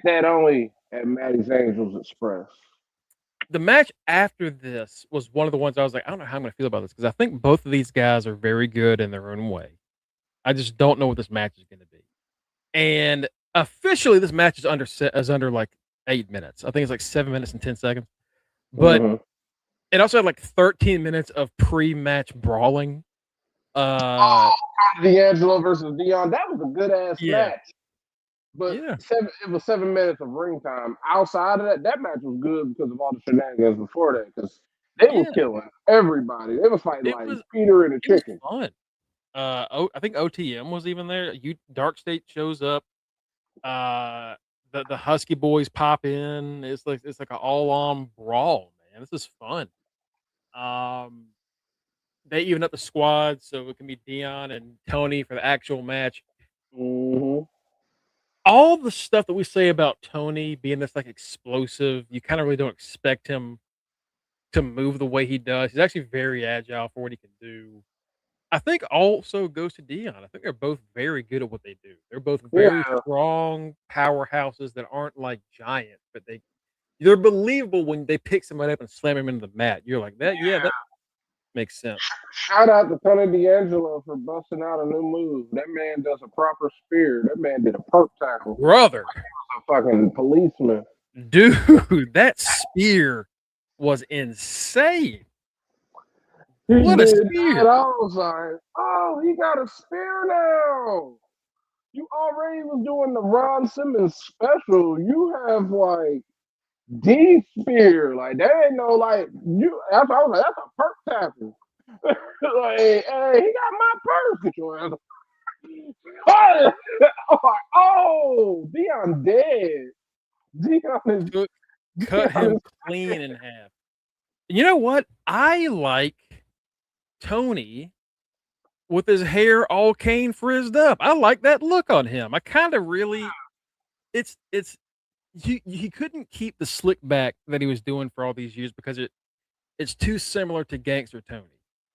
that only at Maddie's Angels Express. The match after this was one of the ones I was like, I don't know how I'm gonna feel about this because I think both of these guys are very good in their own way. I just don't know what this match is gonna be. And officially, this match is under like 8 minutes. I think it's like 7 minutes and 10 seconds. But Mm-hmm. it also had like 13 minutes of pre-match brawling. Uh, D'Angelo versus Dion. That was a good ass yeah, match. But yeah, it was 7 minutes of ring time. Outside of that, that match was good because of all the shenanigans before that. Because they were yeah. killing everybody. They was fighting It like was Peter and the it was chicken. fun. I think OTM was even there. Dark State shows up. Uh, the Husky Boys pop in. It's like an all on brawl, man. This is fun. Um, they even up the squad so it can be Dion and Tony for the actual match. Mm-hmm. All the stuff that we say about Tony being this like explosive, you kind of really don't expect him to move the way he does. He's actually very agile for what he can do. I think also goes to Dion. I think they're both very good at what they do. They're both very Yeah. strong powerhouses that aren't like giants, but they're believable when they pick somebody up and slam him into the mat. You're like that, yeah, that makes sense. Shout out to Tony D'Angelo for busting out a new move. That man does a proper spear. That man did a perk tackle. Brother, A fucking policeman. dude, that spear was insane. He What a did that. spear. I was like, oh, he got a spear now. You already was doing the Ron Simmons special. You have like D spear. Like that ain't no like you. That's I was like, that's a perk tackle. Like, hey, he got my purse. Get your ass. Oh, oh, Dion dead. Took cut Dion him is clean in half. You know what? I like Tony with his hair all cane frizzed up. I like that look on him. I kind of really it's he couldn't keep the slick back that he was doing for all these years because it's too similar to Gangster Tony.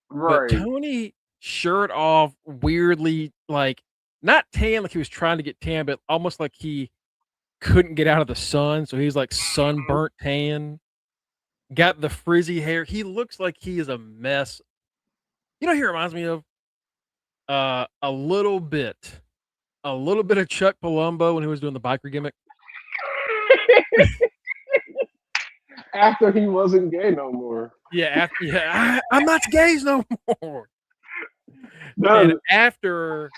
But right. Tony shirt off weirdly like not tan like he was trying to get tan, but almost like he couldn't get out of the sun, so he's like sunburnt tan. Got the frizzy hair. He looks like he is a mess. You know, he reminds me of a little bit, of Chuck Palumbo when he was doing the biker gimmick. After he wasn't gay no more. I'm not gays no more. And No. after,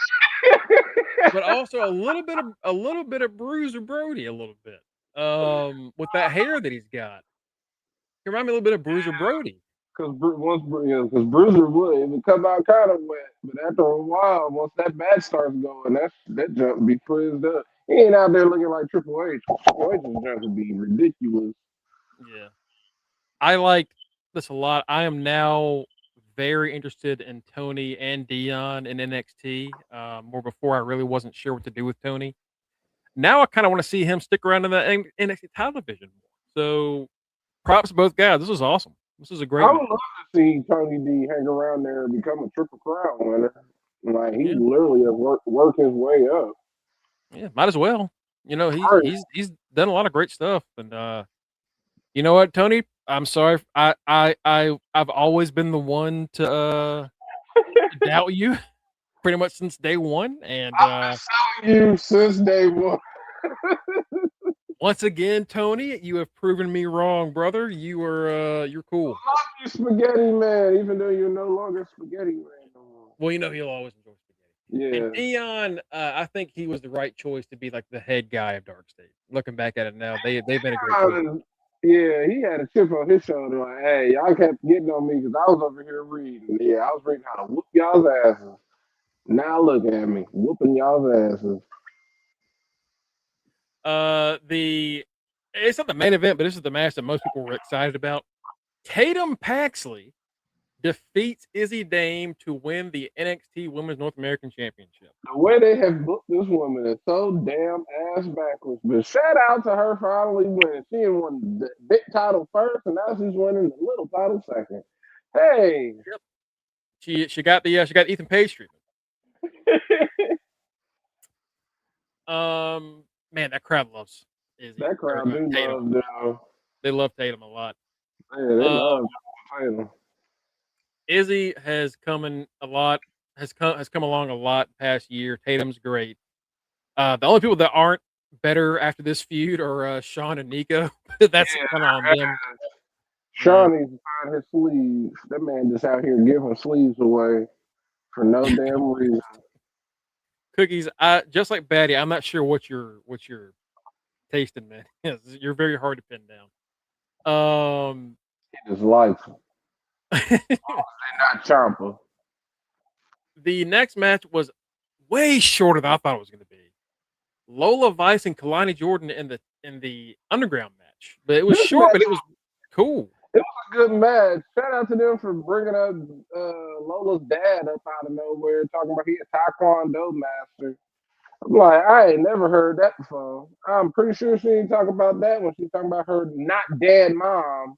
but also a little bit of Bruiser Brody, a little bit. With that hair that he's got, he reminds me a little bit of Bruiser Brody. Because because Bruiser would it would come out kind of wet, but after a while, once that match starts going, that jump would be frizzed up. He ain't out there looking like Triple H. Triple H's jump would be ridiculous. Yeah, I like this a lot. I am now very interested in Tony and Dion in NXT. Where before I really wasn't sure what to do with Tony. Now I kind of want to see him stick around in the NXT title division more. So props to both guys. This was awesome. This is a I great would match. love to see Tony D hang around there and become a Triple Crown winner. Like he Yeah, literally has worked his way up. yeah, might as well. You know, he's Right. he's he's done a lot of great stuff. And you know what, Tony? I'm sorry. I've always been the one to doubt you pretty much since day one. And You since day one. once again, Tony, you have proven me wrong, brother. You're cool. Love you, Spaghetti Man, even though you're no longer Spaghetti Man no more. Well, you know he'll always enjoy spaghetti. And Yeah. Dion, I think he was the right choice to be like the head guy of Dark State. Looking back at it now, they've been a great choice. Yeah, he had a chip on his shoulder. Like, hey, y'all kept getting on me because I was over here reading. Yeah, I was reading how to whoop y'all's asses. Now look at me, whooping y'all's asses. It's not the main event, but this is the match that most people were excited about. Tatum Paxley defeats Izzy Dame to win the NXT Women's North American Championship. The way they have booked this woman is so damn ass backwards. But shout out to her finally winning. She won the big title first, and now she's winning the little title second. Hey, she got the Ethan Page treatment. Man, that crowd loves Izzy. That crowd do Tatum. love them. They love Tatum a lot. Yeah, they love Tatum. Izzy has come along a lot past year. Tatum's great. The only people that aren't better after this feud are Sean and Nico. That's kind of on them. Sean needs to find his sleeves. That man just out here giving sleeves away for no damn reason. Cookies, just like Batty, I'm not sure what you're tasting, man. You're very hard to pin down. He just likes them. Not Champa. The next match was way shorter than I thought it was going to be. Lola Vice and Kalani Jordan in the underground match, but it was short, but it was cool. It was a good match. Shout out to them for bringing up Lola's dad up out of nowhere, talking about he a Taekwondo master. I'm like, I ain't never heard that before. I'm pretty sure she ain't talking about that when she's talking about her not dead mom.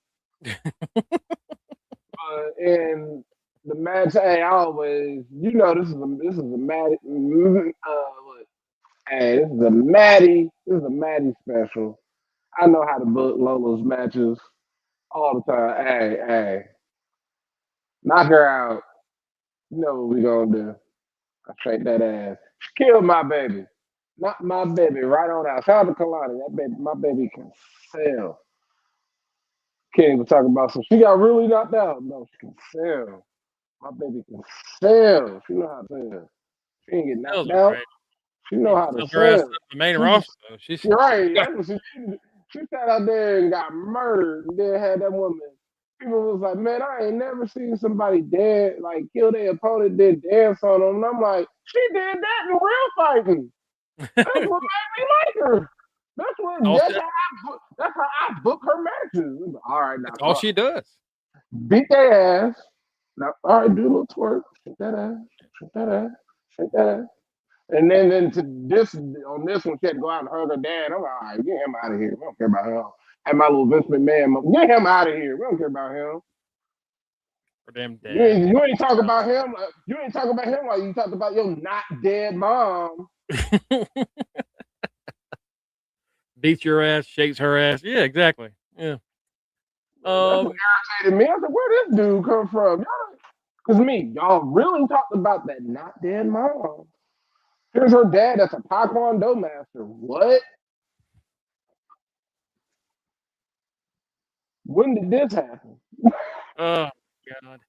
And the match, hey, always, this is a Maddie. Hey, this is a Maddie special. I know how to book Lola's matches all the time. Hey, knock her out. You know what we gonna do? I shake that ass. She killed my baby. Not my baby. Right on out. Shout out to Kalani. That baby, my baby can sell. Can't even talk about some. She got really knocked out. No, she can sell. My baby can sell. She know how to sell. She ain't get knocked out. Right. She know how to sell. The main roster, though. She's right. She sat out there and got murdered, and then had that woman. People was like, man, I ain't never seen somebody dead, like kill their opponent, then dance on them. And I'm like, she did that in real fighting. That's what made me like her. That's how I book her matches. All right, now that's all she does. Beat their ass. Now, all right, do a little twerk. Shake that ass. Shake that ass. Shake that ass. And then on this one, she had to go out and hug her dad. I'm like, all right, get him out of here. We don't care about him. And my little Vince McMahon, get him out of here. We don't care about him. For damn dad. You ain't talk about him. You ain't talk about him like you talked about your not dead mom. Beats your ass, shakes her ass. Yeah, exactly. Yeah. That's what irritated me. I said, where this dude come from? Because y'all really talked about that not dead mom. Here's her dad that's a Taekwondo master. What? When did this happen? Oh, God.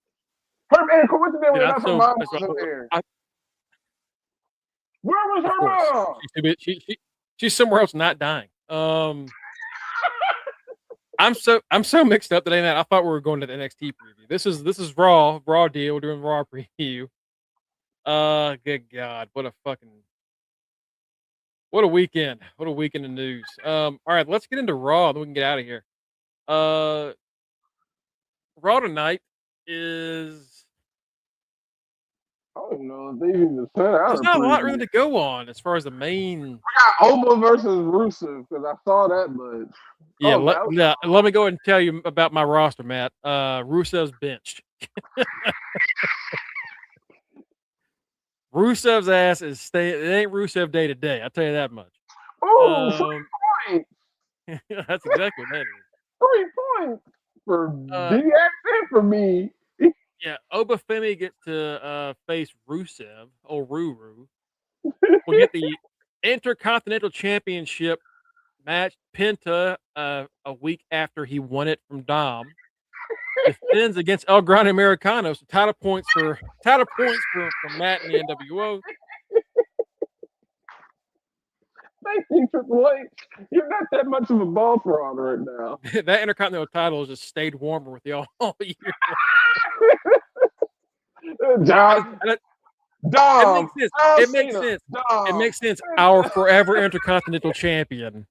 Her man, coincidentally, that's her mom wasn't there. Where was her mom? She's somewhere else not dying. I'm so mixed up today, man. I thought we were going to the NXT preview. This is Raw deal. We're doing Raw preview. Good God, what a weekend. What a weekend of news. All right, let's get into Raw, then we can get out of here. Raw tonight is, I don't know if they even sent out. There's not a lot really to go on as far as the main. We got Oba versus Rusev because I saw that, but yeah, let me go ahead and tell you about my roster, Matt. Rusev's benched. Rusev's ass is staying. It ain't Rusev day to day. I'll tell you that much. Oh, 3 points. That's exactly what that is. 3 points for DX and for me. Yeah, Oba Femi gets to face Rusev, or Ruru. We'll get the Intercontinental Championship match. Penta, a week after he won it from Dom, defends against El Grande Americano. So title points for Matt and the NWO. Thank you, Triple H. You're not that much of a ball fraud right now. That Intercontinental title has just stayed warmer with y'all all year. John, It Dom, makes sense. John It makes Cena, sense. Dom. It makes sense. Our forever Intercontinental Champion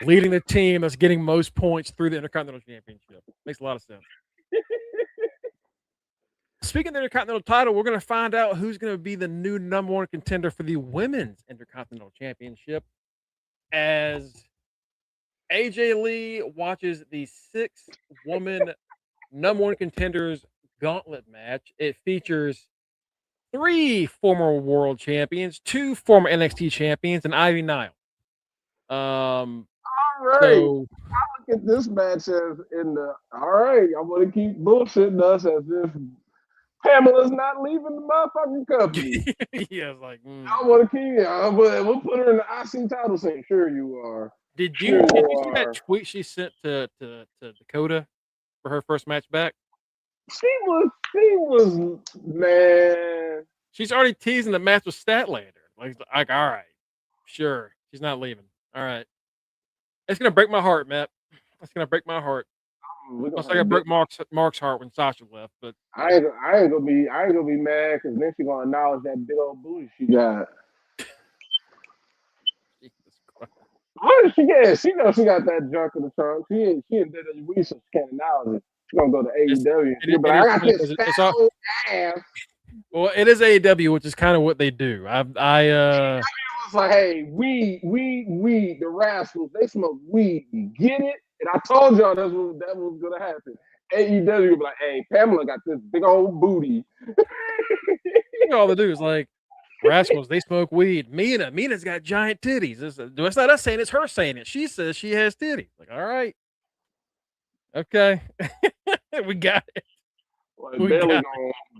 leading the team that's getting most points through the Intercontinental Championship. Makes a lot of sense. Speaking of the Intercontinental title, we're going to find out who's going to be the new number one contender for the Women's Intercontinental Championship as AJ Lee watches the 6-woman number one contenders gauntlet match. It features 3 former world champions, 2 former NXT champions, and Ivy Nile. All right. So I look at this match as in the all right. I want to keep bullshitting us as if Pamela's not leaving the motherfucking company. yeah, it's like I want to keep. We'll put her in the IC title scene. Sure, you are. Did you see that tweet she sent to Dakota for her first match back? She was man. She's already teasing the match with Statlander. Like all right, sure, she's not leaving. All right, it's gonna break my heart, Matt. It's gonna break my heart. Looks like I broke Mark's heart when Sasha left, but I ain't gonna be mad because then she's gonna acknowledge that big old booty she got. What did she get? She knows she got that junk in the trunk. She in WWE, so she can't acknowledge it. She's gonna go to AEW. She'll be like, I got this fat old ass. Well, it is AEW, which is kind of what they do. I was like, hey, weed, the rascals, they smoke weed. You get it? And I told y'all that was gonna happen. AEW be like, hey, Pamela got this big old booty. All they do is like, rascals, they smoke weed. Mina's got giant titties. It's not us saying it, it's her saying it. She says she has titties. Like, all right. Okay. we got it. Like,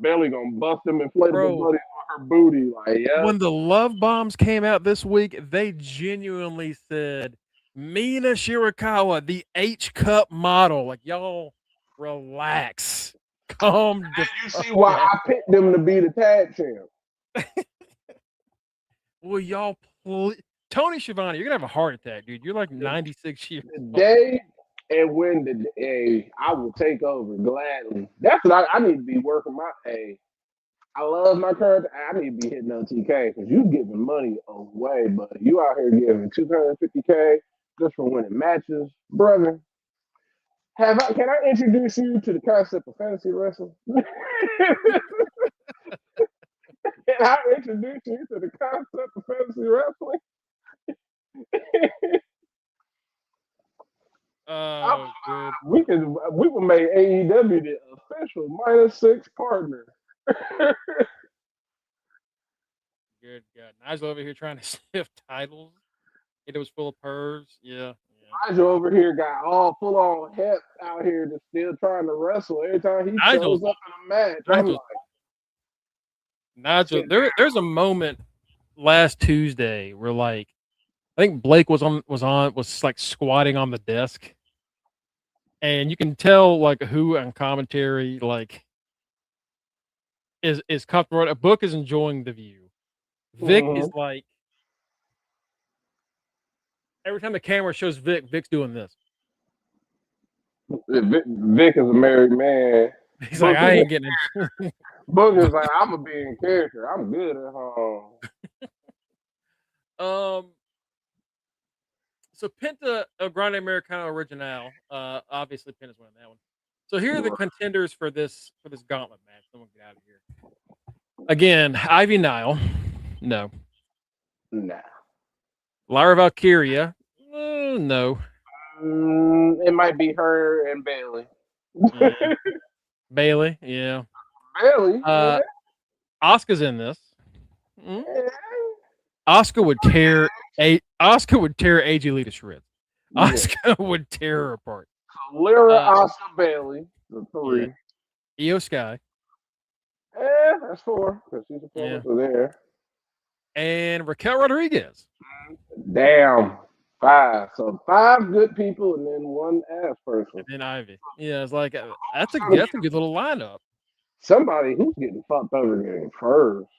Bailey gonna bust them inflatable buddies on her booty. Like, yeah. When the love bombs came out this week, they genuinely said Mina Shirakawa, the H cup model. Like, y'all relax. Calm down. You see why I picked them to be the tag champ. Well, y'all, Tony Schiavone, you're gonna have a heart attack, dude. You're like 96 years old. The day and when the day I will take over gladly. That's what I need to be working my. I love my current. I need to be hitting on TK because you giving money away, but you out here giving $250K just for winning matches, brother. Can I introduce you to the concept of fantasy wrestling? Can I introduce you to the concept of fantasy wrestling? We will make AEW the official -6 partner. Good God. Nigel over here trying to sift titles. It was full of pervs. Yeah. Nigel over here got all full on hep out here that's still trying to wrestle. Every time he shows up in a match, Nigel, there's a moment last Tuesday where like I think Blake was like squatting on the desk. And you can tell like who on commentary like is comfortable. A book is enjoying the view. Vic is like every time the camera shows Vic's doing this. Vic is a married man. He's like, I ain't getting it. Book is like, I'm gonna be in character. I'm good at home. So Penta Grande Americano Original, obviously Penta's winning that one. So here are the contenders for this gauntlet match. Then we'll get out of here. Again, Ivy Nile, no. Nah. Lyra Valkyria, no. It might be her and Bailey. Yeah. Bailey, yeah. Bailey. Asuka's in this. Asuka would tear AJ Lee to shreds. Asuka would tear her apart. Lyra, Asuka, Bailey, the 3. Io Sky. That's 4 because she's supposed to there. And Raquel Rodriguez. Damn. 5. So 5 good people and then 1 ass person. And then Ivy. Yeah, it's like that's a good little lineup. Somebody who's getting fucked over getting first.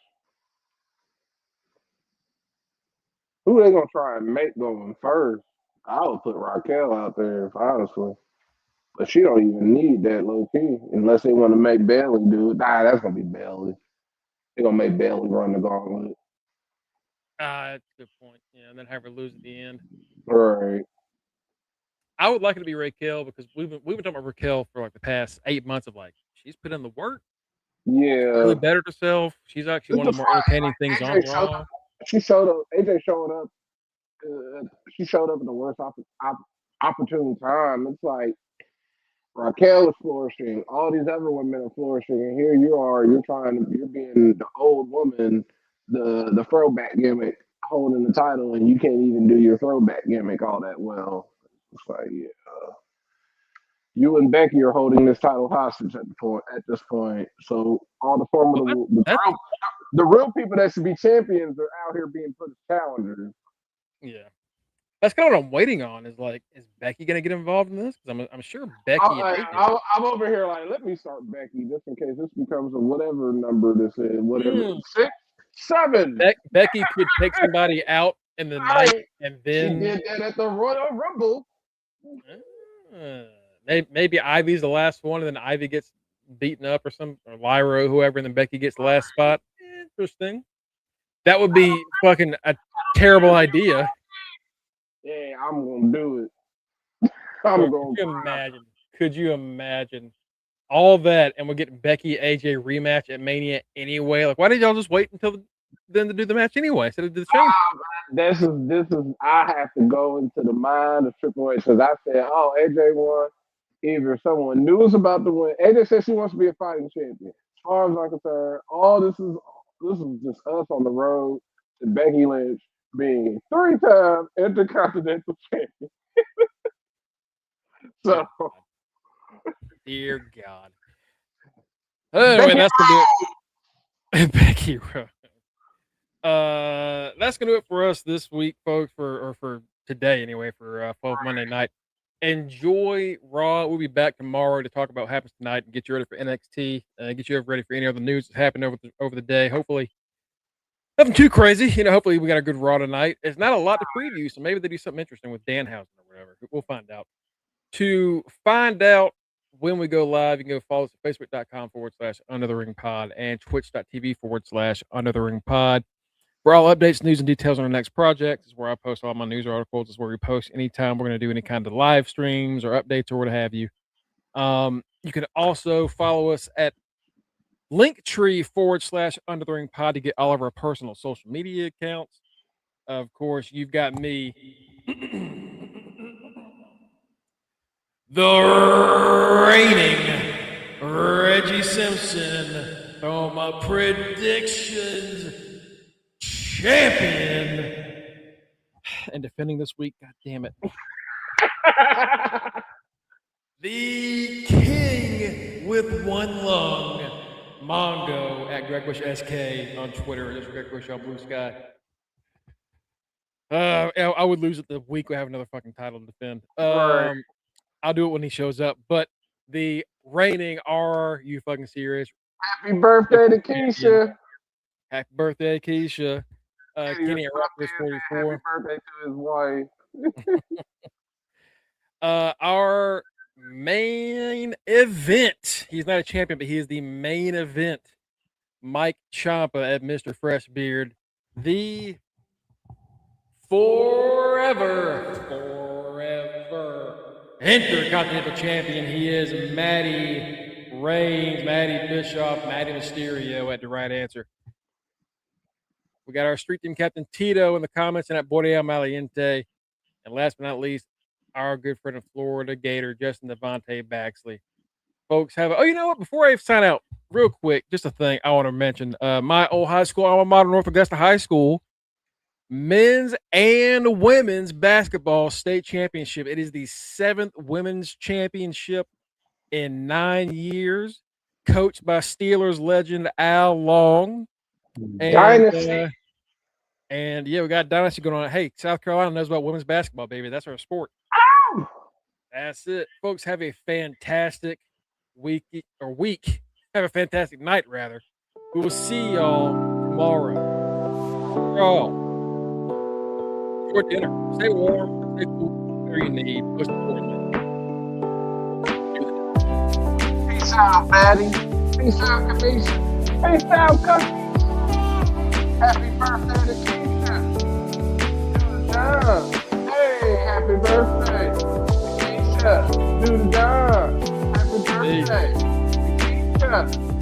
Who they gonna try and make going first? I would put Raquel out there, if honestly. But she don't even need that low key unless they want to make Bailey do it. Nah, that's gonna be Bailey. They're gonna make Bailey run the gauntlet. That's a good point. Yeah, and then have her lose at the end. Right. I would like it to be Raquel because we've been talking about Raquel for like the past 8 months of like she's put in the work. She's really Yeah. bettered herself. She's actually It's one the of the more fight. entertaining things on AJ showed Raw. up. She showed up. AJ showed up. She showed up at the worst opportune time. It's like Raquel is flourishing. All these other women are flourishing, and here you are. You're being the old woman, the throwback gimmick, holding the title, and you can't even do your throwback gimmick all that well. It's like, yeah, you and Becky are holding this title hostage at this point. So all the Well, formidable, that's the real people that should be champions are out here being put as challengers. yeah. That's kind of what I'm waiting on. Is like, is Becky gonna get involved in this? Because I'm sure Becky and AJ. I'm over here like, let me start Becky just in case this becomes a whatever number this is, whatever 6, 7. Becky could take somebody out in the night, Right. and She then did that at the Royal Rumble. maybe Ivy's the last one, and then Ivy gets beaten up or Lyra or whoever, and then Becky gets the last spot. Interesting. That would be fucking a terrible idea. Yeah, I'm gonna do it. I'm Could you gonna imagine? Could you imagine all that, and we're getting Becky AJ rematch at Mania anyway? Like, why did y'all just wait until then to do the match anyway instead of do the change? this is I have to go into the mind of Triple H because I said, oh, AJ won. Either someone news about the win. AJ said she wants to be a fighting champion. As far as I'm concerned, all this is just us on the road to Becky Lynch being 3-time Intercontinental Champion. So Dear God. Anyway, that's gonna do it. Becky that's gonna do it for us this week, folks. For today anyway, for 12 Monday night. Enjoy Raw. We'll be back tomorrow to talk about what happens tonight and get you ready for NXT. Get you ready for any other news that's happened over the day. Hopefully, nothing too crazy. Hopefully we got a good Raw tonight. It's not a lot to preview, so maybe they do something interesting with Danhausen or whatever. We'll find out. To find out when we go live, you can go follow us at facebook.com/Under the Ring Pod and twitch.tv/Under the Ring Pod. For all updates, news, and details on our next project, is where I post all my news articles. Is where we post anytime we're going to do any kind of live streams or updates or what have you. You can also follow us at Linktree/Under the Ring Pod to get all of our personal social media accounts. Of course, you've got me, the reigning Reggie Simpson, on my predictions champion. And defending this week, god damn it, the king with one lung, Mongo at GregBushSK on Twitter. Just Greg Bush on Blue Sky. I would lose it the week we have another fucking title to defend. right. I'll do it when he shows up. But the reigning, are you fucking serious? Happy birthday to Keisha. Happy birthday, Keisha. Kenny at Rockers 44. Happy birthday to his wife. Our main event. He's not a champion, but he is the main event. Mike Ciampa at Mr. Freshbeard. The forever Intercontinental Champion. He is Matty Reigns, Matty Bischoff, Matty Mysterio at the right answer. We got our Street Team Captain Tito in the comments and at Bordeaux Maliente. And last but not least, our good friend of Florida Gator, Justin Devontae Baxley. Folks, you know what? Before I sign out, real quick, just a thing I want to mention. My old high school, alma mater, North Augusta High School, men's and women's basketball state championship. It is the 7th women's championship in 9 years, coached by Steelers legend Al Long. Dynasty. And yeah, we got Dynasty going on. Hey, South Carolina knows about women's basketball, baby. That's our sport. Oh! That's it. Folks, have a fantastic week. Have a fantastic night, rather. We will see y'all tomorrow. enjoy dinner. Stay warm, stay cool, whatever you need. Most importantly, Peace out, Maddie. Peace out, Kamisha. Peace out, Cookie. Happy birthday to Keisha. Hey, happy birthday. Keisha. Do the dance. Happy birthday. Keisha.